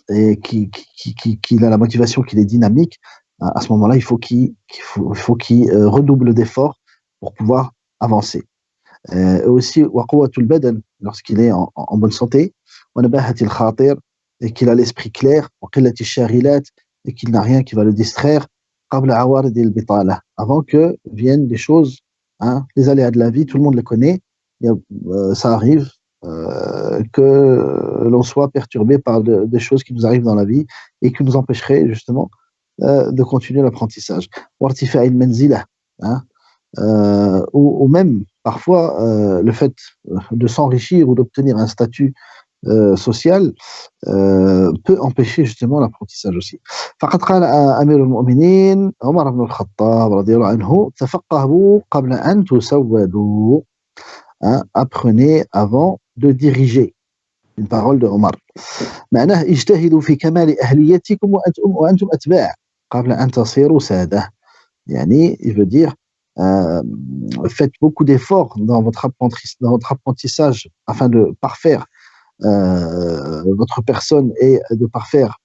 et qu'il a la motivation, qu'il est dynamique, à ce moment-là, il faut qu'il redouble d'efforts pour pouvoir avancer. Aussi, وقوة البدن, lorsqu'il est en bonne santé, ونباهة الخاطر, et qu'il a l'esprit clair, وقلة الشاغلات, et qu'il n'a rien qui va le distraire, قبل عوارض البطالة, avant que viennent des choses, hein, les aléas de la vie, tout le monde les connaît, ça arrive que l'on soit perturbé par des choses qui nous arrivent dans la vie et qui nous empêcheraient justement de continuer l'apprentissage. وارتفاع المنزلة, hein, ou même parfois, le fait de s'enrichir ou d'obtenir un statut social peut empêcher justement l'apprentissage aussi. فقد قال أمير المؤمنين عمر بن الخطاب رضي الله عنه تفقهوا قبل أن تسودوا. Hein, apprenez avant de diriger. Une parole de Omar. معناه اجتهدوا في كمال أهليتكم وأنتم أتباع قبل أن تصيروا سادة. يعني, il veut dire, faites beaucoup d'efforts dans votre apprentissage afin de parfaire votre personne et de parfaire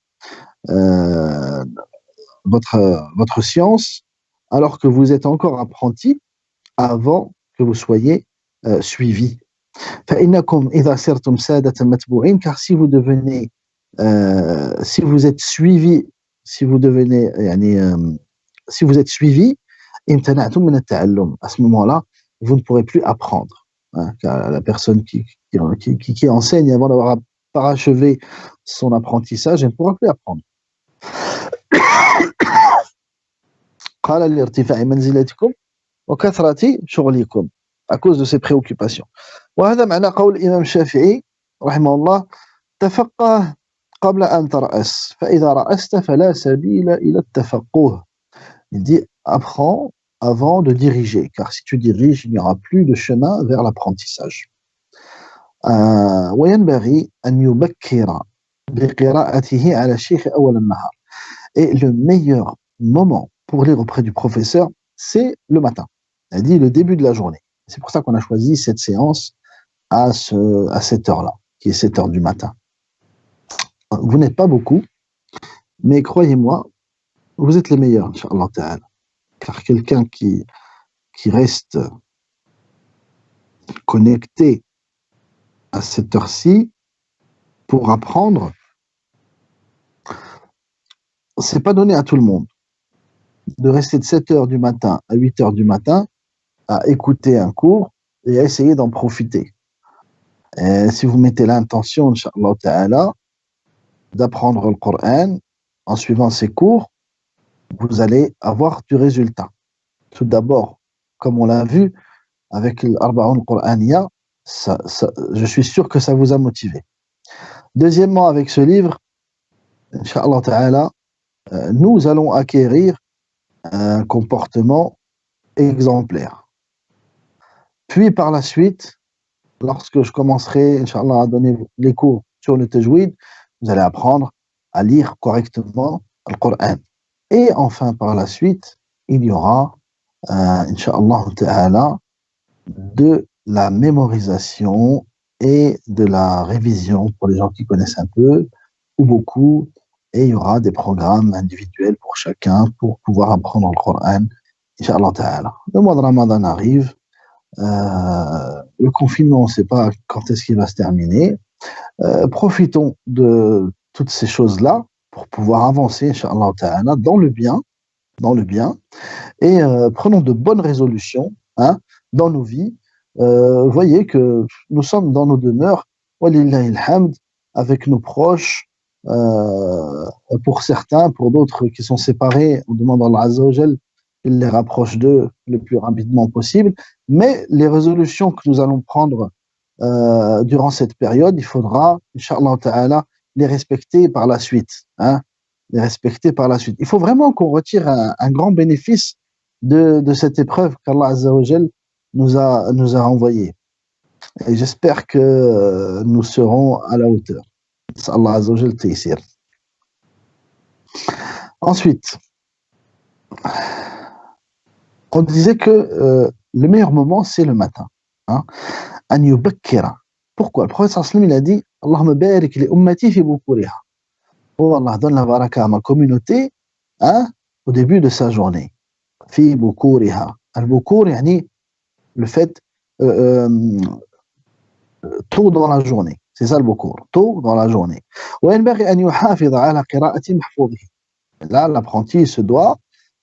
votre science, alors que vous êtes encore apprenti avant que vous soyez suivi. فإنكم إذا صرتم سادة متبوعين, car si vous devenez, si vous êtes suivi, si vous devenez, si vous êtes suivi, امتنعتم من التعلم. À ce moment-là, vous ne pourrez plus apprendre. Hein, car la personne qui enseigne avant d'avoir parachevé son apprentissage, elle ne pourra plus apprendre. قال لارتفاع منزلتكم وكثرة شغلكم, à cause de ses préoccupations. وهذا معنى قول الإمام الشافعي رحمه الله تفقه قبل أن ترأس فإذا رأست فلا سبيل إلى التفقه. Il dit apprends avant de diriger, car si tu diriges, il n'y aura plus de chemin vers l'apprentissage. وينبغي أن يبكر بقراءته على الشيخ أول النهار. Et le meilleur moment pour lire auprès du professeur, c'est le matin. Il dit le début de la journée. C'est pour ça qu'on a choisi cette séance à cette heure-là, qui est 7 heures du matin. Vous n'êtes pas beaucoup, mais croyez-moi, vous êtes les meilleurs, Inch'Allah Ta'ala. Car quelqu'un qui reste connecté à cette heure-ci pour apprendre, c'est pas donné à tout le monde de rester de 7 heures du matin à 8 heures du matin à écouter un cours et à essayer d'en profiter. Et si vous mettez l'intention, Inch'Allah Ta'ala, d'apprendre le Coran en suivant ces cours, vous allez avoir du résultat. Tout d'abord, comme on l'a vu avec l'Arba'un Qur'aniya, je suis sûr que ça vous a motivé. Deuxièmement, avec ce livre, Inch'Allah Ta'ala, nous allons acquérir un comportement exemplaire. Puis par la suite, lorsque je commencerai, Inch'Allah, à donner les cours sur le tajwid, vous allez apprendre à lire correctement le Coran. Et enfin, par la suite, il y aura, Inch'Allah Ta'ala, de la mémorisation et de la révision pour les gens qui connaissent un peu ou beaucoup. Et il y aura des programmes individuels pour chacun pour pouvoir apprendre le Coran, Inch'Allah Ta'ala. Le mois de Ramadan arrive. Le confinement, on ne sait pas quand est-ce qu'il va se terminer. Profitons de toutes ces choses-là pour pouvoir avancer, Inch'Allah Ta'ala, dans le bien, et prenons de bonnes résolutions, hein, dans nos vies. Voyez que nous sommes dans nos demeures, walillahi alhamd, avec nos proches, pour certains, pour d'autres qui sont séparés, on demande à Allah Azza wa Jal qu'il les rapproche d'eux le plus rapidement possible. Mais les résolutions que nous allons prendre durant cette période, il faudra, Inch'Allah Ta'ala, les respecter par la suite. Hein, les respecter par la suite. Il faut vraiment qu'on retire un grand bénéfice de cette épreuve qu'Allah Azza wa Jal nous a envoyée. Et j'espère que nous serons à la hauteur. Allah Azza wa Jal taysir. Ensuite, on disait que le meilleur moment, c'est le matin. Hein. An yubakkira. Pourquoi? Le prophète sallallahu alayhi wa sallam, il a dit Allahumma barik li ummati fi bukuriha. Oh Allah, donne la baraka à ma communauté, hein, au début de sa journée. Fi bukuriha. Al-bukur, yani le fait tôt dans la journée. C'est ça le bukur, tôt dans la journée. وينبغي أن يحافظ على قراءة محفوظه. Là, l'apprenti se doit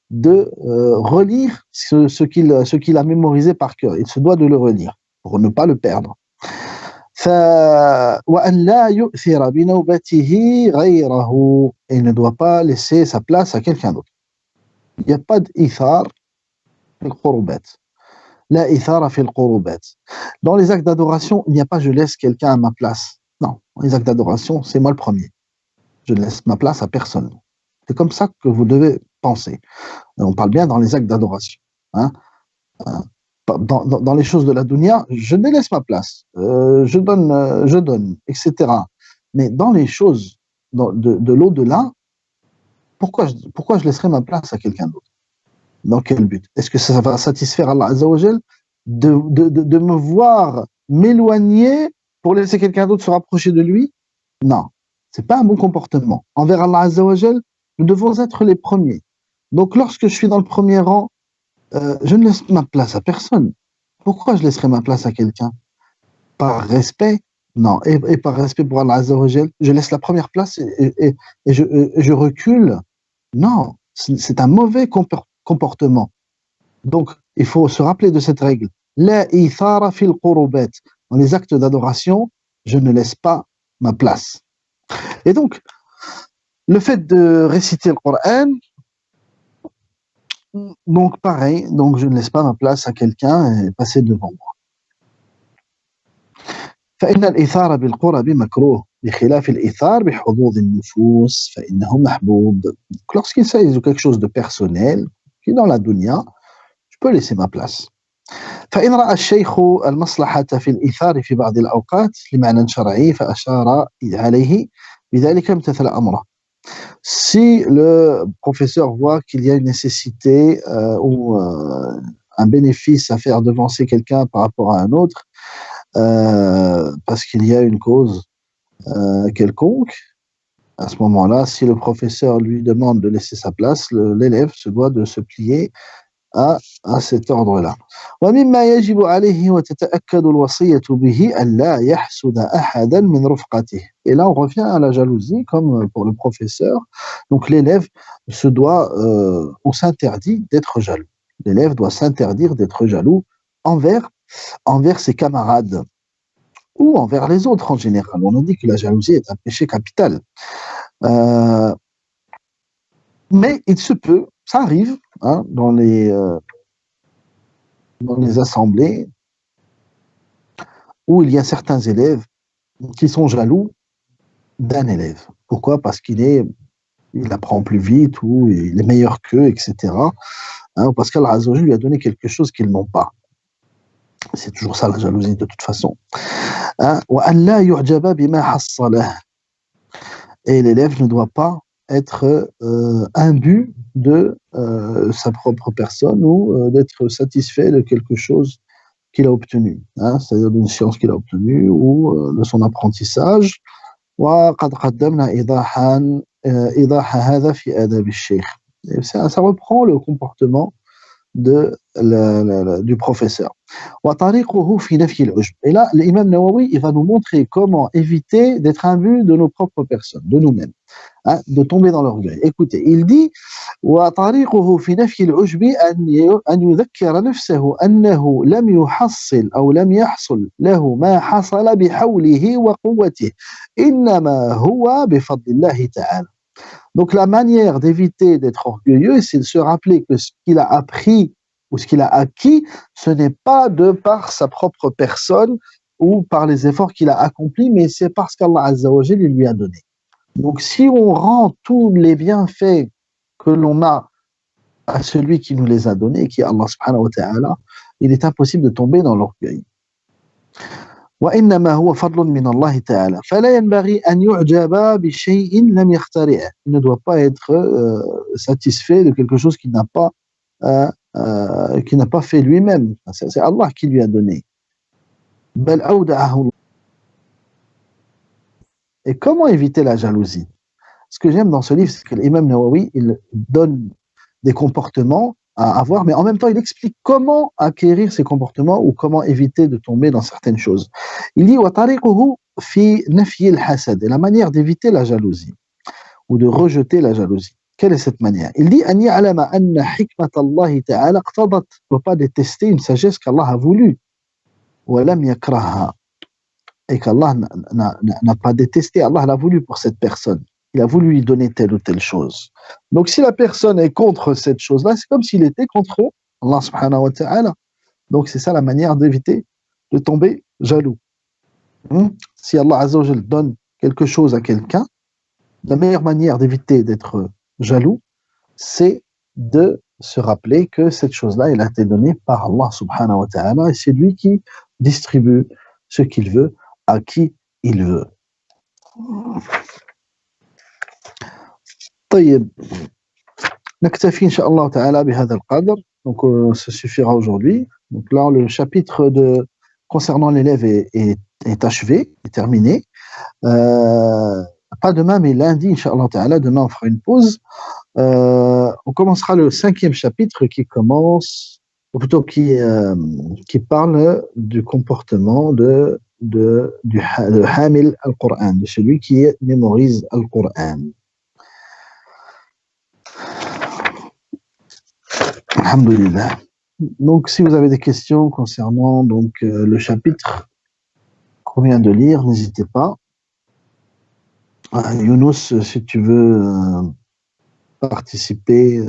de relire ce qu'il a mémorisé par cœur. Il se doit de le relire pour ne pas le perdre. وأن لا يؤثر بنوبته غيره. Il ne doit pas laisser sa place à quelqu'un d'autre. Il n'y a pas d'ithar في القربات. La ithara fil qurubat. Dans les actes d'adoration, il n'y a pas je laisse quelqu'un à ma place. Non, dans les actes d'adoration, c'est moi le premier. Je ne laisse ma place à personne. C'est comme ça que vous devez penser. On parle bien dans les actes d'adoration. Hein. Dans les choses de la dunya, je délaisse ma place. Je donne, etc. Mais dans les choses de l'au-delà, pourquoi je laisserai ma place à quelqu'un d'autre? Dans quel but? Est-ce que ça va satisfaire Allah Azza wa Jal de me voir m'éloigner pour laisser quelqu'un d'autre se rapprocher de lui? Non, c'est pas un bon comportement. Envers Allah Azza wa Jal, nous devons être les premiers. Donc lorsque je suis dans le premier rang, je ne laisse ma place à personne. Pourquoi je laisserai ma place à quelqu'un? Par respect? Non. Et par respect pour Allah Azza wa Jal, je laisse la première place et je recule? Non, c'est un mauvais comportement. Donc, il faut se rappeler de cette règle. La ithara fil qurubat. Dans les actes d'adoration, je ne laisse pas ma place. Et donc, le fait de réciter le Coran, donc pareil, donc je ne laisse pas ma place à quelqu'un et passer devant moi. فإن الإثار بالقرب مكروه بخلاف الإثار بحظوظ النفوس فإنه محبوب. Lorsqu'il s'agit de quelque chose de personnel, qui est dans la dunya, je peux laisser ma place. فإن رأى الشيخ المصلحة في الإيثار في بعض الأوقات لمعنى شرعي فأشار عليه بذلك امتثل أمره. Si le professeur voit qu'il y a une nécessité ou un bénéfice à faire devancer quelqu'un par rapport à un autre, parce qu'il y a une cause quelconque, à ce moment-là, si le professeur lui demande de laisser sa place, l'élève se doit de se plier à cet ordre-là. ومما يجب عليه وتتأكد الوصية به ألا يحسد أحدا من رفقته. Et là, on revient à la jalousie, comme pour le professeur. Donc, l'élève se doit, on s'interdit d'être jaloux. L'élève doit s'interdire d'être jaloux envers ses camarades ou envers les autres en général. On a dit que la jalousie est un péché capital. Mais il se peut, ça arrive, hein, dans les assemblées où il y a certains élèves qui sont jaloux d'un élève. Pourquoi? Parce il apprend plus vite ou il est meilleur qu'eux, etc. Hein, parce qu'Allah Azza wa Jalla lui a donné quelque chose qu'ils n'ont pas. C'est toujours ça la jalousie de toute façon. Hein? Et l'élève ne doit pas être imbu de sa propre personne ou d'être satisfait de quelque chose qu'il a obtenu, hein, c'est-à-dire d'une science qu'il a obtenue ou de son apprentissage. وقد قدمنا إيضاح هذا في آداب الشيخ. Ça reprend le comportement du professeur. وطريقه في نفي العجب. Et là, l'imam Nawawi, il va nous montrer comment éviter d'être imbu de nos propres personnes, de nous-mêmes, hein, de tomber dans l'orgueil. Écoutez, il dit وطريقه في نفي العجب أن يذكر نفسه أنه لم يحصل أو لم يحصل له ما حصل بحوله وقوته إنما هو بفضل الله تعالى. Donc la manière d'éviter d'être orgueilleux, c'est de se rappeler que ce qu'il a appris ou ce qu'il a acquis, ce n'est pas de par sa propre personne ou par les efforts qu'il a accomplis, mais c'est parce qu'Allah Azza wa Jalla lui a donné. Donc si on rend tous les bienfaits que l'on a à celui qui nous les a donnés, qui est Allah subhanahu wa ta'ala, il est impossible de tomber dans l'orgueil. وإنما هو فضل من الله تعالى فلا ينبغي أن يعجب بشيء لم يخترعه. Il ne doit pas être satisfait de quelque chose qu'il n'a pas fait lui-même. C'est Allah qui lui a donné. بل أودعه الله. Et comment éviter la jalousie? Ce que j'aime dans ce livre, c'est que l'imam Nawawi, il donne des comportements à avoir, mais en même temps, il explique comment acquérir ces comportements ou comment éviter de tomber dans certaines choses. Il dit وطريقه في نفي الحسد. Et la manière d'éviter la jalousie ou de rejeter la jalousie. Quelle est cette manière? Il dit أن يعلم أن حكمة الله تعالى اقتضت. Il ne faut pas détester une sagesse qu'Allah a voulu. ولم يكرهها. Et qu'Allah n'a pas détesté. Allah l'a voulu pour cette personne. Il a voulu lui donner telle ou telle chose. Donc si la personne est contre cette chose-là, c'est comme s'il était contre Allah subhanahu wa ta'ala. Donc, c'est ça la manière d'éviter de tomber jaloux. Si Allah Azza wa Jal donne quelque chose à quelqu'un, la meilleure manière d'éviter d'être jaloux, c'est de se rappeler que cette chose-là, elle a été donnée par Allah subhanahu wa ta'ala et c'est lui qui distribue ce qu'il veut à qui il veut. طيب نكتفي إن شاء الله تعالى بهذا القدر. Donc ça suffira aujourd'hui. Donc là le chapitre concernant l'élève est achevé, est terminé. Pas demain mais lundi Inch'Allah ta'ala, demain on fera une pause. On commencera le 5e chapitre qui commence, ou plutôt qui parle du comportement de Hamil al-Qur'an, de celui qui mémorise al-Qur'an. Alhamdulillah. Donc, si vous avez des questions concernant le chapitre qu'on vient de lire, n'hésitez pas. Younous, si tu veux participer,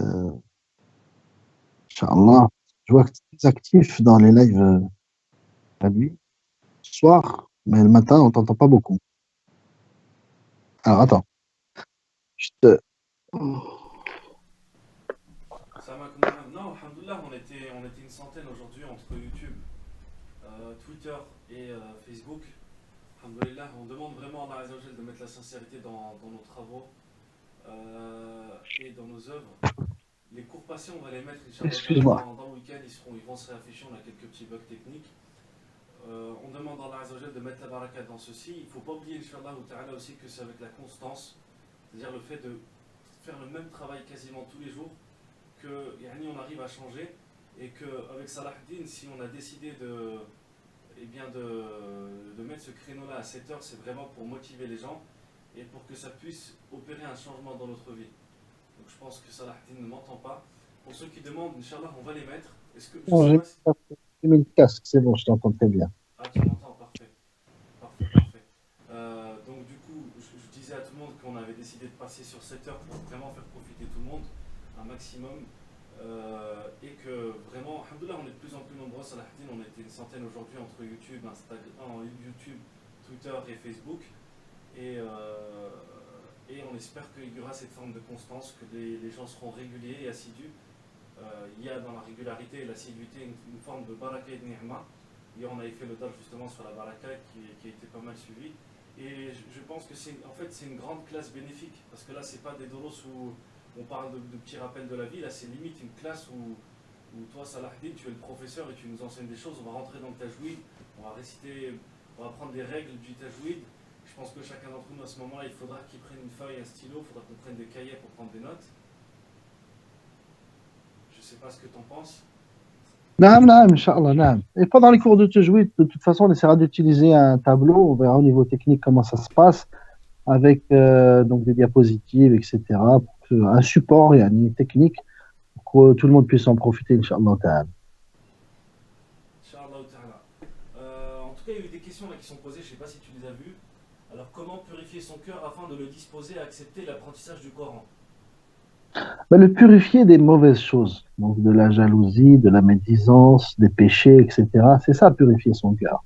Inch'Allah. Je vois que tu es actif dans les lives la nuit, ce soir, mais le matin, on t'entend pas beaucoup. Alors, attends. Je te... Non, alhamdoulilah, on était une centaine aujourd'hui entre YouTube, Twitter et Facebook. Alhamdoulilah, on demande vraiment à Allah Azza wa Jal de mettre la sincérité dans nos travaux et dans nos œuvres. Les cours passés, on va les mettre, Excuse-moi. dans le week-end, ils vont se réafficher, on a quelques petits bugs techniques. On demande à Allah Azza wa Jal de mettre la baraka dans ceci. Il ne faut pas oublier, Inch'Allah aussi, que c'est avec la constance, c'est-à-dire le fait de faire le même travail quasiment tous les jours, que on arrive à changer, et qu'avec Salah Din, si on a décidé de mettre ce créneau-là à 7 heures, c'est vraiment pour motiver les gens et pour que ça puisse opérer un changement dans notre vie. Donc je pense que Salah Din ne m'entend pas. Pour ceux qui demandent, Inch'Allah, on va les mettre. Est-ce que Non, j'ai mis le casque, c'est bon, je t'entends très bien. Ah, tu m'entends, parfait. Parfait. Donc du coup, je disais à tout le monde qu'on avait décidé de passer sur 7 heures pour vraiment faire profiter tout le monde un maximum. Et que vraiment, alhamdoulilah, on est de plus en plus nombreux. Salah Din, on était une centaine aujourd'hui entre YouTube, Instagram, YouTube, Twitter et Facebook. Et on espère qu'il y aura cette forme de constance, que les gens seront réguliers et assidus. Il y a dans la régularité et l'assiduité une forme de baraka et de ni'ma. Hier, on avait fait le dal justement sur la baraka qui a été pas mal suivi. Et je pense que c'est une grande classe bénéfique, parce que là, c'est pas des doros où on parle de petits rappels de la vie. Là, c'est limite une classe où toi, Salah Din, tu es le professeur et tu nous enseignes des choses. On va rentrer dans le tajwid, on va réciter, on va prendre des règles du tajwid. Je pense que chacun d'entre nous, à ce moment-là, il faudra qu'il prenne une feuille, un stylo, il faudra qu'on prenne des cahiers pour prendre des notes. Je ne sais pas ce que tu en penses. Naam, Inch'Allah, naam. Et pendant les cours de tajwid, de toute façon, on essaiera d'utiliser un tableau, on verra au niveau technique comment ça se passe, avec donc des diapositives, etc. Un support technique pour que tout le monde puisse en profiter, Inch'Allah ta'ala. Inch'Allah ta'ala. En tout cas, il y a eu des questions là qui sont posées, je ne sais pas si tu les as vues. Alors, comment purifier son cœur afin de le disposer à accepter l'apprentissage du Coran? Le purifier des mauvaises choses, donc de la jalousie, de la médisance, des péchés, etc. C'est ça, purifier son cœur.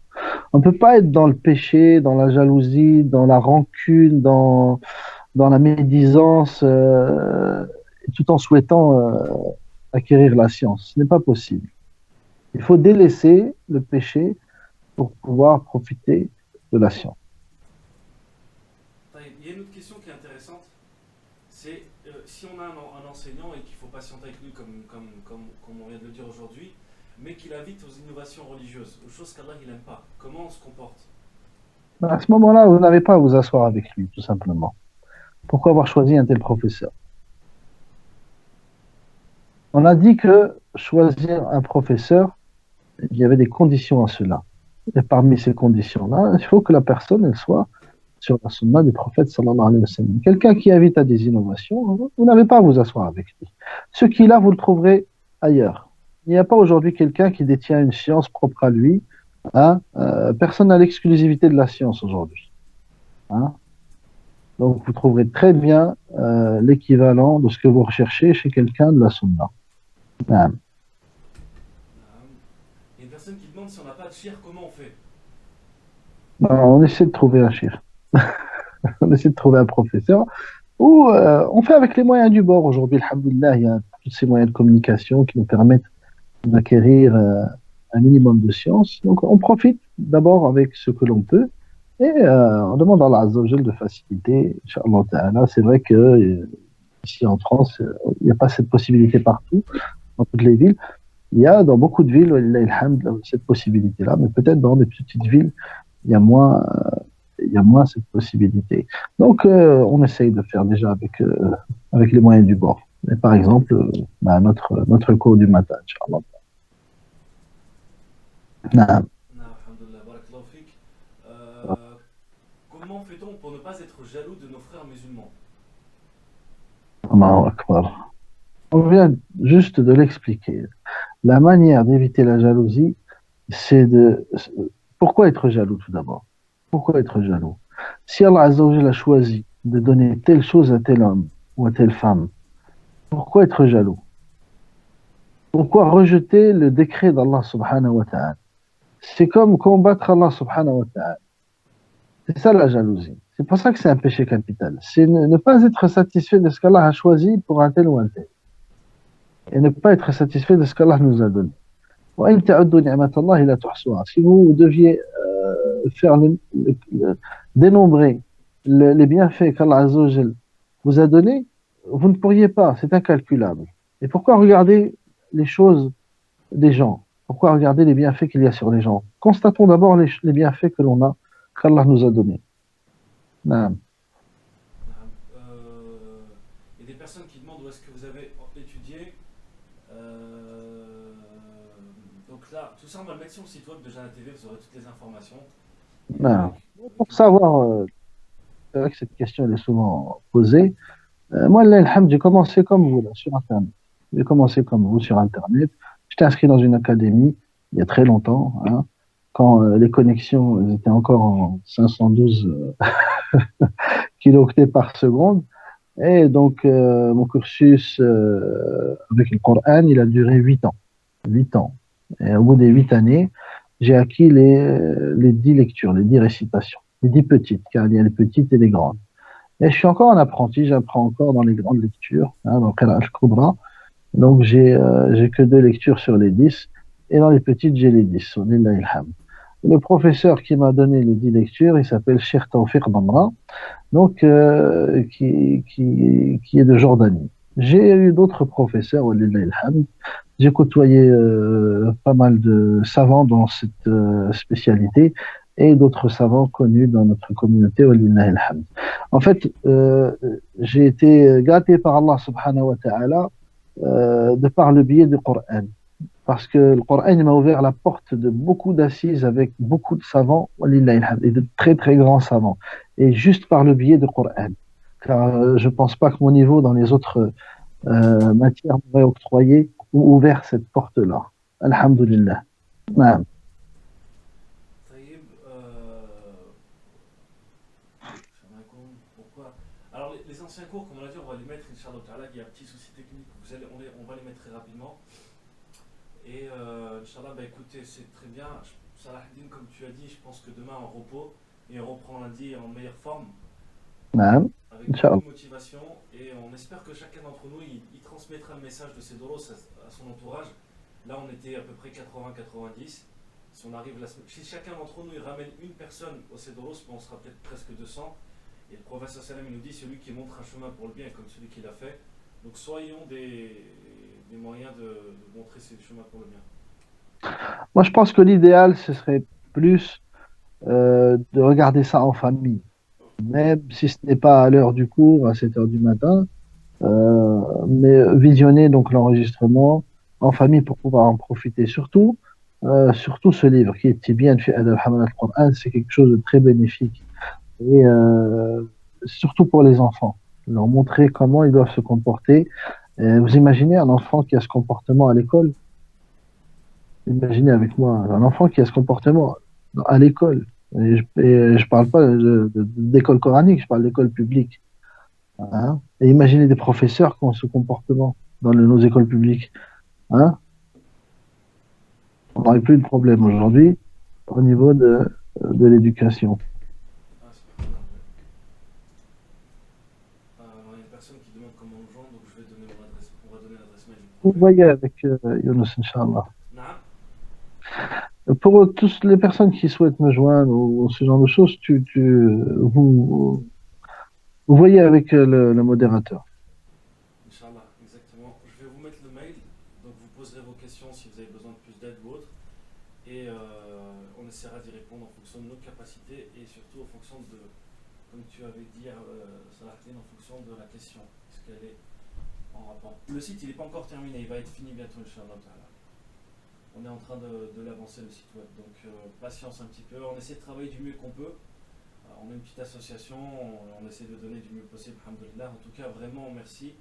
On ne peut pas être dans le péché, dans la jalousie, dans la rancune, dans la médisance, tout en souhaitant acquérir la science. Ce n'est pas possible. Il faut délaisser le péché pour pouvoir profiter de la science. Il y a une autre question qui est intéressante, c'est si on a un enseignant et qu'il faut patienter avec lui comme on vient de le dire aujourd'hui, mais qu'il invite aux innovations religieuses, aux choses qu'Allah il n'aime pas, comment on se comporte? À ce moment-là, vous n'avez pas à vous asseoir avec lui, tout simplement. Pourquoi avoir choisi un tel professeur? On a dit que choisir un professeur, il y avait des conditions à cela. Et parmi ces conditions-là, il faut que la personne elle soit sur la sunna du prophète sallallahu alayhi wa sallam. Quelqu'un qui invite à des innovations, vous n'avez pas à vous asseoir avec lui. Ce qu'il a, vous le trouverez ailleurs. Il n'y a pas aujourd'hui quelqu'un qui détient une science propre à lui. Hein? Personne n'a l'exclusivité de la science aujourd'hui. Hein? Donc vous trouverez très bien l'équivalent de ce que vous recherchez chez quelqu'un de la sunna. Une demande si on n'a pas de chir, comment on fait? Ben, on essaie de trouver un chef, on essaie de trouver un professeur, ou on fait avec les moyens du bord. Aujourd'hui, alhamdoulilah, il y a tous ces moyens de communication qui nous permettent d'acquérir un minimum de science. Donc, on profite d'abord avec ce que l'on peut et on demande à Allah Azza wa Jal de faciliter. Inch'Allah Ta'ala. C'est vrai que ici en France, il n'y a pas cette possibilité partout, dans toutes les villes. Il y a dans beaucoup de villes, walillah ilhamd, cette possibilité-là, mais peut-être dans des petites villes, il y a moins, il y a moins cette possibilité. Donc, on essaye de faire déjà avec les moyens du bord. Et par exemple, bah, notre cours du matin, Inch'Allah. نعم. Alhamdulillah, barakallahu fik. Comment fait-on pour ne pas être jaloux de nos frères musulmans? Allahu Akbar. On vient juste de l'expliquer. La manière d'éviter la jalousie, c'est de... Pourquoi être jaloux tout d'abord? Pourquoi être jaloux? Si Allah Azza wa Jalla a choisi de donner telle chose à tel homme ou à telle femme, pourquoi être jaloux? Pourquoi rejeter le décret d'Allah subhanahu wa ta'ala? C'est comme combattre Allah subhanahu wa ta'ala. C'est ça la jalousie. C'est pour ça que c'est un péché capital. C'est ne pas être satisfait de ce qu'Allah a choisi pour un tel ou un tel. Et ne pas être satisfait de ce qu'Allah nous a donné. وَإِن تَعُدُّوا نِعْمَةَ اللَّهِ لَا تُحْصُوهَا. Si vous deviez faire dénombrer les bienfaits qu'Allah Azza wa Jal vous a donnés, vous ne pourriez pas. C'est incalculable. Et pourquoi regarder les choses des gens? Pourquoi regarder les bienfaits qu'il y a sur les gens? Constatons d'abord les bienfaits que l'on a, qu'Allah nous a donnés. Naam. Il y a des personnes qui demandent où est-ce que vous avez étudié. Euh, donc là, tout ça, on va le mettre sur le site web de Jana TV, vous aurez toutes les informations. Et Naam. donc, Pour savoir, c'est vrai que cette question elle est souvent posée. Moi, là, alhamd, j'ai commencé comme vous, là, sur Internet. J'ai commencé comme vous sur Internet. J'étais inscrit dans une académie il y a très longtemps, hein, quand les connexions elles étaient encore en 512 kilooctets par seconde. Et donc, mon cursus avec le Coran, il a duré 8 ans. 8 ans. Et au bout des 8 années, j'ai acquis les 10 lectures, les 10 récitations. Les 10 petites, car il y a les petites et les grandes. Et je suis encore un apprenti, j'apprends encore dans les grandes lectures, hein, dans Qira al-Kubra. Donc, j'ai que 2 lectures sur les 10. Et dans les petites, j'ai les 10. Walillahi alhamd. Le professeur qui m'a donné les 10 lectures, il s'appelle Cheikh Tawfiq Damra, donc qui est de Jordanie. J'ai eu d'autres professeurs, walillahi alhamd. J'ai côtoyé pas mal de savants dans cette spécialité et d'autres savants connus dans notre communauté, walillahi alhamd. En fait, j'ai été gâté par Allah subhanahu wa ta'ala de par le biais du Coran. Parce que le Coran il m'a ouvert la porte de beaucoup d'assises avec beaucoup de savants, walillahi alhamd, et de très très grands savants. Et juste par le biais du Coran. Car je ne pense pas que mon niveau dans les autres matières m'aurait octroyé ou ouvert cette porte-là. Alhamdulillah. Naam. Taïb, pourquoi? Alors, les anciens cours, comme on l'a dit, on va les mettre, Inch'Allah Ta'ala, il y a un petit souci technique, on va les mettre très rapidement. Et Inch'Allah, bah écoutez, c'est très bien. Salahuddin, comme tu as dit, je pense que demain en repos, et on reprend lundi en meilleure forme, Naam. avec beaucoup Inch'Allah. de motivation, et on espère que chacun d'entre nous, il transmettra le message de ses doros à son entourage. Là, on était à peu près 80-90. Si on arrive si chacun d'entre nous il ramène une personne au Cédoros, on sera peut-être presque 200. Et le prophète sallam il nous dit celui qui montre un chemin pour le bien est comme celui qui l'a fait. Donc soyons des moyens de montrer ce chemin pour le bien. Moi, je pense que l'idéal, ce serait plus de regarder ça en famille. Même si ce n'est pas à l'heure du cours, à 7 heures du matin, mais visionner donc l'enregistrement en famille pour pouvoir en profiter. Surtout ce livre qui est Tibyan fi Adab Hamalat al-Qur'an, c'est quelque chose de très bénéfique. Et surtout pour les enfants, leur montrer comment ils doivent se comporter. Vous imaginez un enfant qui a ce comportement à l'école? Imaginez avec moi un enfant qui a ce comportement à l'école. Et je parle pas d'école coranique, je parle d'école publique. Hein. Et imaginez des professeurs qui ont ce comportement dans nos écoles publiques. Hein. On n'aurait plus de problème aujourd'hui au niveau de l'éducation. Ah, c'est pas grave. Alors, il y a une personne qui demande comment me joindre, donc je vais donner mon adresse. On va donner l'adresse mail du Vous prophète. voyez avec Younous, Inch'Allah. Naam. Pour toutes les personnes qui souhaitent me joindre ou ce genre de choses, vous voyez avec le modérateur. Inch'Allah, exactement. Je vais vous mettre le mail, donc vous poserez vos questions si vous avez besoin de plus d'aide ou autre, et on essaiera d'y répondre en fonction de nos capacités et surtout en fonction de, comme tu avais dit, Salahdine, en fonction de la question. Est-ce qu'elle est en rapport? Le site, il n'est pas encore terminé, il va être fini bientôt, Inch'Allah. On est en train de l'avancer, le site web, donc patience un petit peu. On essaie de travailler du mieux qu'on peut. On est une petite association, on essaie de donner du mieux possible, alhamdoulilah. En tout cas, vraiment merci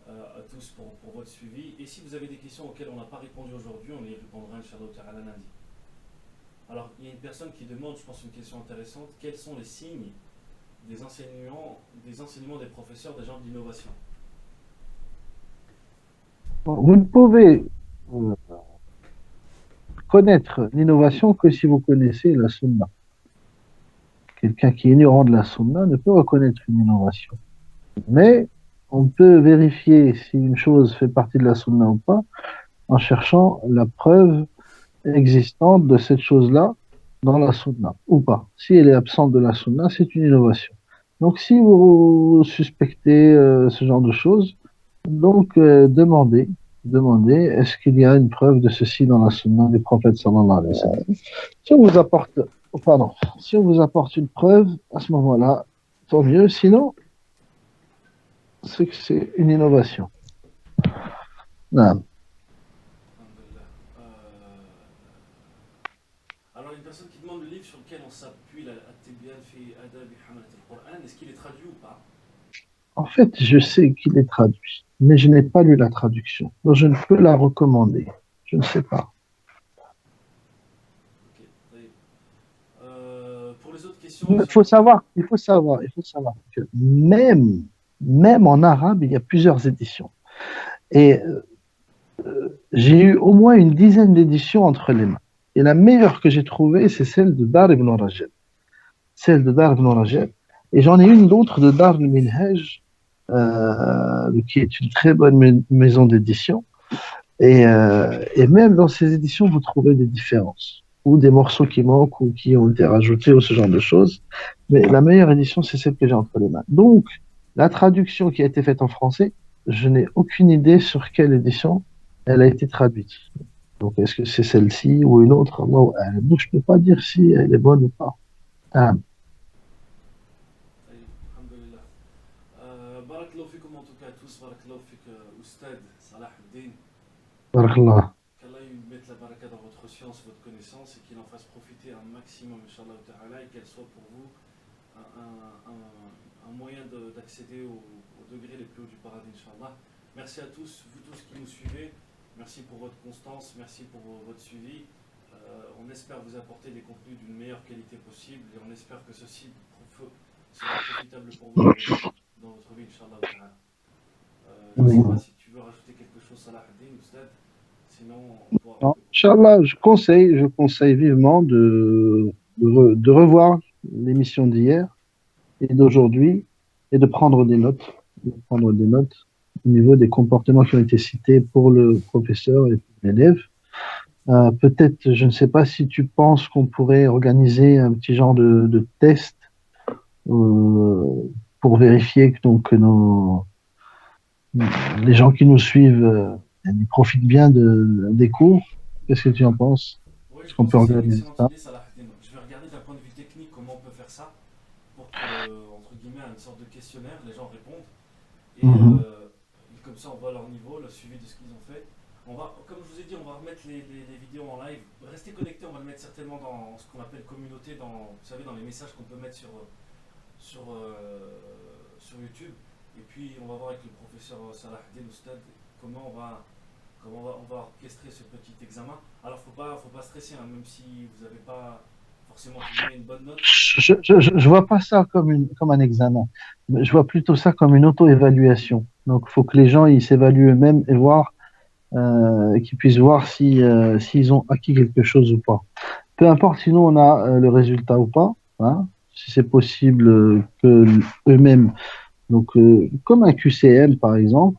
à tous pour votre suivi. Et si vous avez des questions auxquelles on n'a pas répondu aujourd'hui, on y répondra, Inch'Allah, lundi. Alors, il y a une personne qui demande, je pense, une question intéressante. Quels sont les signes des enseignements des professeurs des genres d'innovation? Vous ne pouvez euh, connaître l'innovation que si vous connaissez la sunna. Quelqu'un qui est ignorant de la sunna ne peut reconnaître une innovation. Mais on peut vérifier si une chose fait partie de la sunna ou pas en cherchant la preuve existante de cette chose-là dans la sunna ou pas. Si elle est absente de la sunna, c'est une innovation. Donc si vous suspectez ce genre de choses, donc demandez est-ce qu'il y a une preuve de ceci dans la sunna du prophète sallallahu alayhi wa sallam. Si on vous apporte, pardon, si on vous apporte une preuve, à ce moment-là, tant mieux. Sinon, c'est que c'est une innovation. Non. Alhamdulillah. Alors, il y a une personne qui demande le livre sur lequel on s'appuie, At-Tibyan fi Adabi Hamalat al-Qur'an. Est-ce qu'il est traduit ou pas? En fait, je sais qu'il est traduit, mais je n'ai pas lu la traduction. Donc, je ne peux la recommander. Je ne sais pas. Ok, pour les autres questions, Il faut savoir que même en arabe, il y a plusieurs éditions. Et j'ai eu au moins une dizaine d'éditions entre les mains. Et la meilleure que j'ai trouvée, c'est celle de Dar ibn Rajab. Celle de Dar ibn Rajab. Et j'en ai une d'autre de Dar al-Minhaj, qui est une très bonne maison d'édition. Et même dans ces éditions, vous trouvez des différences, ou des morceaux qui manquent, ou qui ont été rajoutés, ou ce genre de choses. Mais la meilleure édition, c'est celle que j'ai entre les mains. Donc, la traduction qui a été faite en français, je n'ai aucune idée sur quelle édition elle a été traduite. Donc, est-ce que c'est celle-ci ou une autre? Donc, je ne peux pas dire si elle est bonne ou pas. Ah, alhamdulillah. Barakallahu fikum en tout cas à tous. Barakallahu fik, Oustad Salah al-Din. barakallah. Qu'Allah il mette la baraka dans votre science, votre connaissance et qu'il en fasse profiter un maximum, Inch'Allah ta'ala, et qu'elle soit pour vous un moyen d'accéder au degré les plus hauts du paradis, Inch'Allah. Merci à tous, vous tous qui nous suivez. Merci pour votre constance, merci pour votre suivi. On espère vous apporter des contenus d'une meilleure qualité possible et on espère que ceci sera profitable pour vous dans votre vie, Inch'Allah ta'ala. Je ne sais pas si tu veux rajouter quelque chose, Salah ad-Din, Oustad. Sinon, on pourra. Non, Inch'Allah, je conseille vivement de revoir l'émission d'hier et d'aujourd'hui et de prendre des notes au niveau des comportements qui ont été cités pour le professeur et pour l'élève. Peut-être, je ne sais pas si tu penses qu'on pourrait organiser un petit genre de test pour vérifier que les gens qui nous suivent ils profitent bien des cours. Qu'est-ce que tu en penses? Oui, je Est-ce qu'on pense peut que c'est une organiser excellente ça? idée, Salah ad-Din. Je vais regarder d'un point de vue technique comment on peut faire ça pour que, entre guillemets, une sorte de questionnaire, les gens répondent. Et Mhm. comme ça, on voit leur niveau, le suivi de ce qu'ils ont fait. On va, comme je vous ai dit, on va remettre les vidéos en live. Restez connectés, on va le mettre certainement dans ce qu'on appelle communauté, vous savez, dans les messages qu'on peut mettre sur YouTube. Et puis, on va voir avec le professeur Salah ad-Din Oustad comment on va orchestrer ce petit examen. Alors, faut pas stresser, hein, même si vous n'avez pas forcément trouvé une bonne note. Je vois pas ça comme un examen. Je vois plutôt ça comme une auto-évaluation. Donc, il faut que les gens ils s'évaluent eux-mêmes et voir qu'ils puissent voir si, s'ils ont acquis quelque chose ou pas. Peu importe, sinon on a le résultat ou pas, hein, si c'est possible que eux-mêmes, donc comme un QCM par exemple,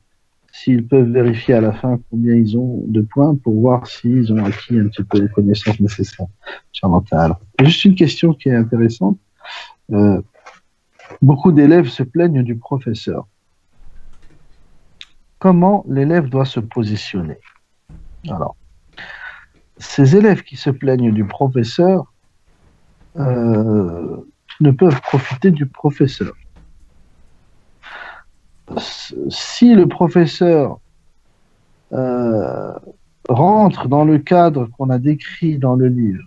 s'ils peuvent vérifier à la fin combien ils ont de points pour voir s'ils ont acquis un petit peu les connaissances nécessaires. Inch'Allah ta'ala. Juste une question qui est intéressante. Euh, Beaucoup d'élèves se plaignent du professeur. Comment l'élève doit se positionner? Alors, ces élèves qui se plaignent du professeur euh, ne peuvent profiter du professeur. Si le professeur euh, rentre dans le cadre qu'on a décrit dans le livre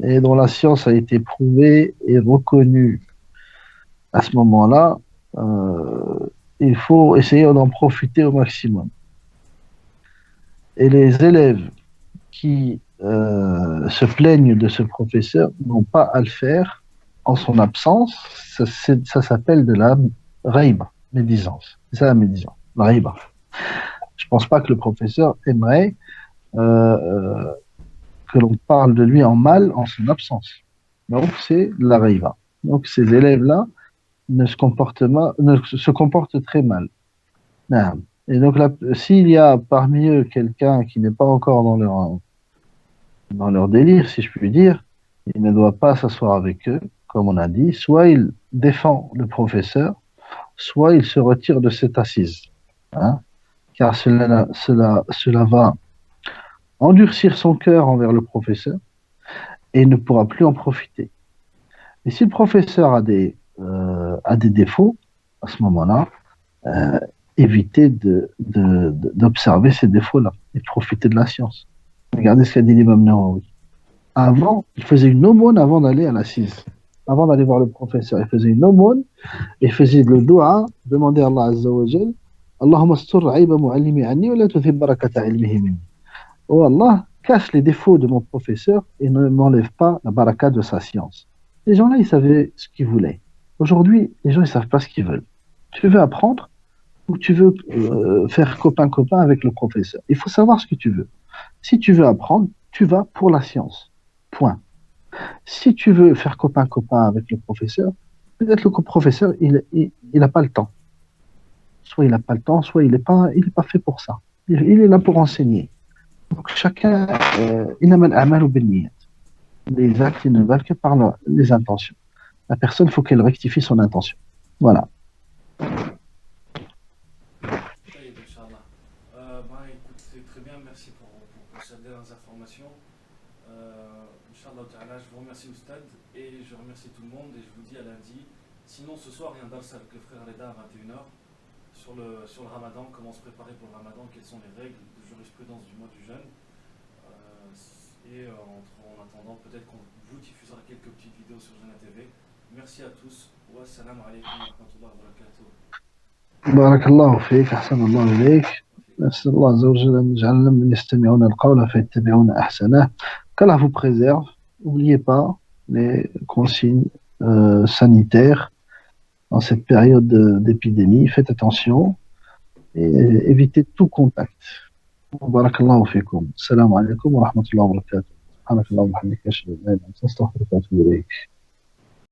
et dont la science a été prouvée et reconnue à ce moment-là, il faut essayer d'en profiter au maximum. Et les élèves qui se plaignent de ce professeur n'ont pas à le faire en son absence. Ça s'appelle de la raïba, médisance. C'est ça la médisance, la raïba. Je ne pense pas que le professeur aimerait que l'on parle de lui en mal en son absence. Donc c'est la raïba. Donc ces élèves-là ne se comportent très mal. Non. Et donc s'il y a parmi eux quelqu'un qui n'est pas encore dans leur délire, si je puis dire, il ne doit pas s'asseoir avec eux, comme on a dit. Soit il défend le professeur, soit il se retire de cette assise. Hein, car cela va endurcir son cœur envers le professeur et il ne pourra plus en profiter. Et si le professeur a des défauts, à ce moment-là, évitez d'observer ces défauts-là et profiter de la science. Regardez ce qu'a dit l'imam Nawawi. Avant, il faisait une aumône avant d'aller à l'assise. Avant d'aller voir le professeur, il faisait une aumône et il faisait le dua, demander à Allah Azza wa Jal, Allahumma astur aïba mu'allimi anni wa la tuthib barakata ilmihi minni. Oh Allah, cache les défauts de mon professeur et ne m'enlève pas la baraka de sa science. Les gens là, ils savaient ce qu'ils voulaient. Aujourd'hui, les gens, ils savent pas ce qu'ils veulent. Tu veux apprendre ou tu veux faire copain-copain avec le professeur. Il faut savoir ce que tu veux. Si tu veux apprendre, tu vas pour la science. Point. Si tu veux faire copain-copain avec le professeur, peut-être le professeur, il n'a pas le temps. Soit il n'a pas le temps, soit il est pas fait pour ça. Il est là pour enseigner. Donc chacun, les actes, ils ne valent que par les intentions. La personne, il faut qu'elle rectifie son intention. Voilà. Écoute, c'est très bien, merci pour ces dernières informations. Inch'Allah Ta'ala, je vous remercie Oustad et je remercie tout le monde et je vous dis à lundi. Sinon, ce soir, il y a un dars avec le frère Leda à 21h sur le ramadan, comment se préparer pour le ramadan, quelles sont les règles de jurisprudence du mois du jeûne. En attendant, peut-être qu'on vous diffusera quelques petites vidéos sur Jeune TV. Merci à tous. Wassalamu alaikum wa rahmatullahi wa barakatuh. بارك الله فيك أحسن الله إليك نسأل الله عز وجل أن يجعلنا من يستمعون القول فيتبعون أحسنه. Qu'Allah vous préserve. N'oubliez pas les consignes sanitaires en cette période d'épidémie. Faites attention et évitez tout contact. بارك الله فيكم. السلام عليكم ورحمة الله وبركاته. سبحانك اللهم وبحمدك أشهد أن لا إله إلا أنت أستغفرك وأتوب إليك.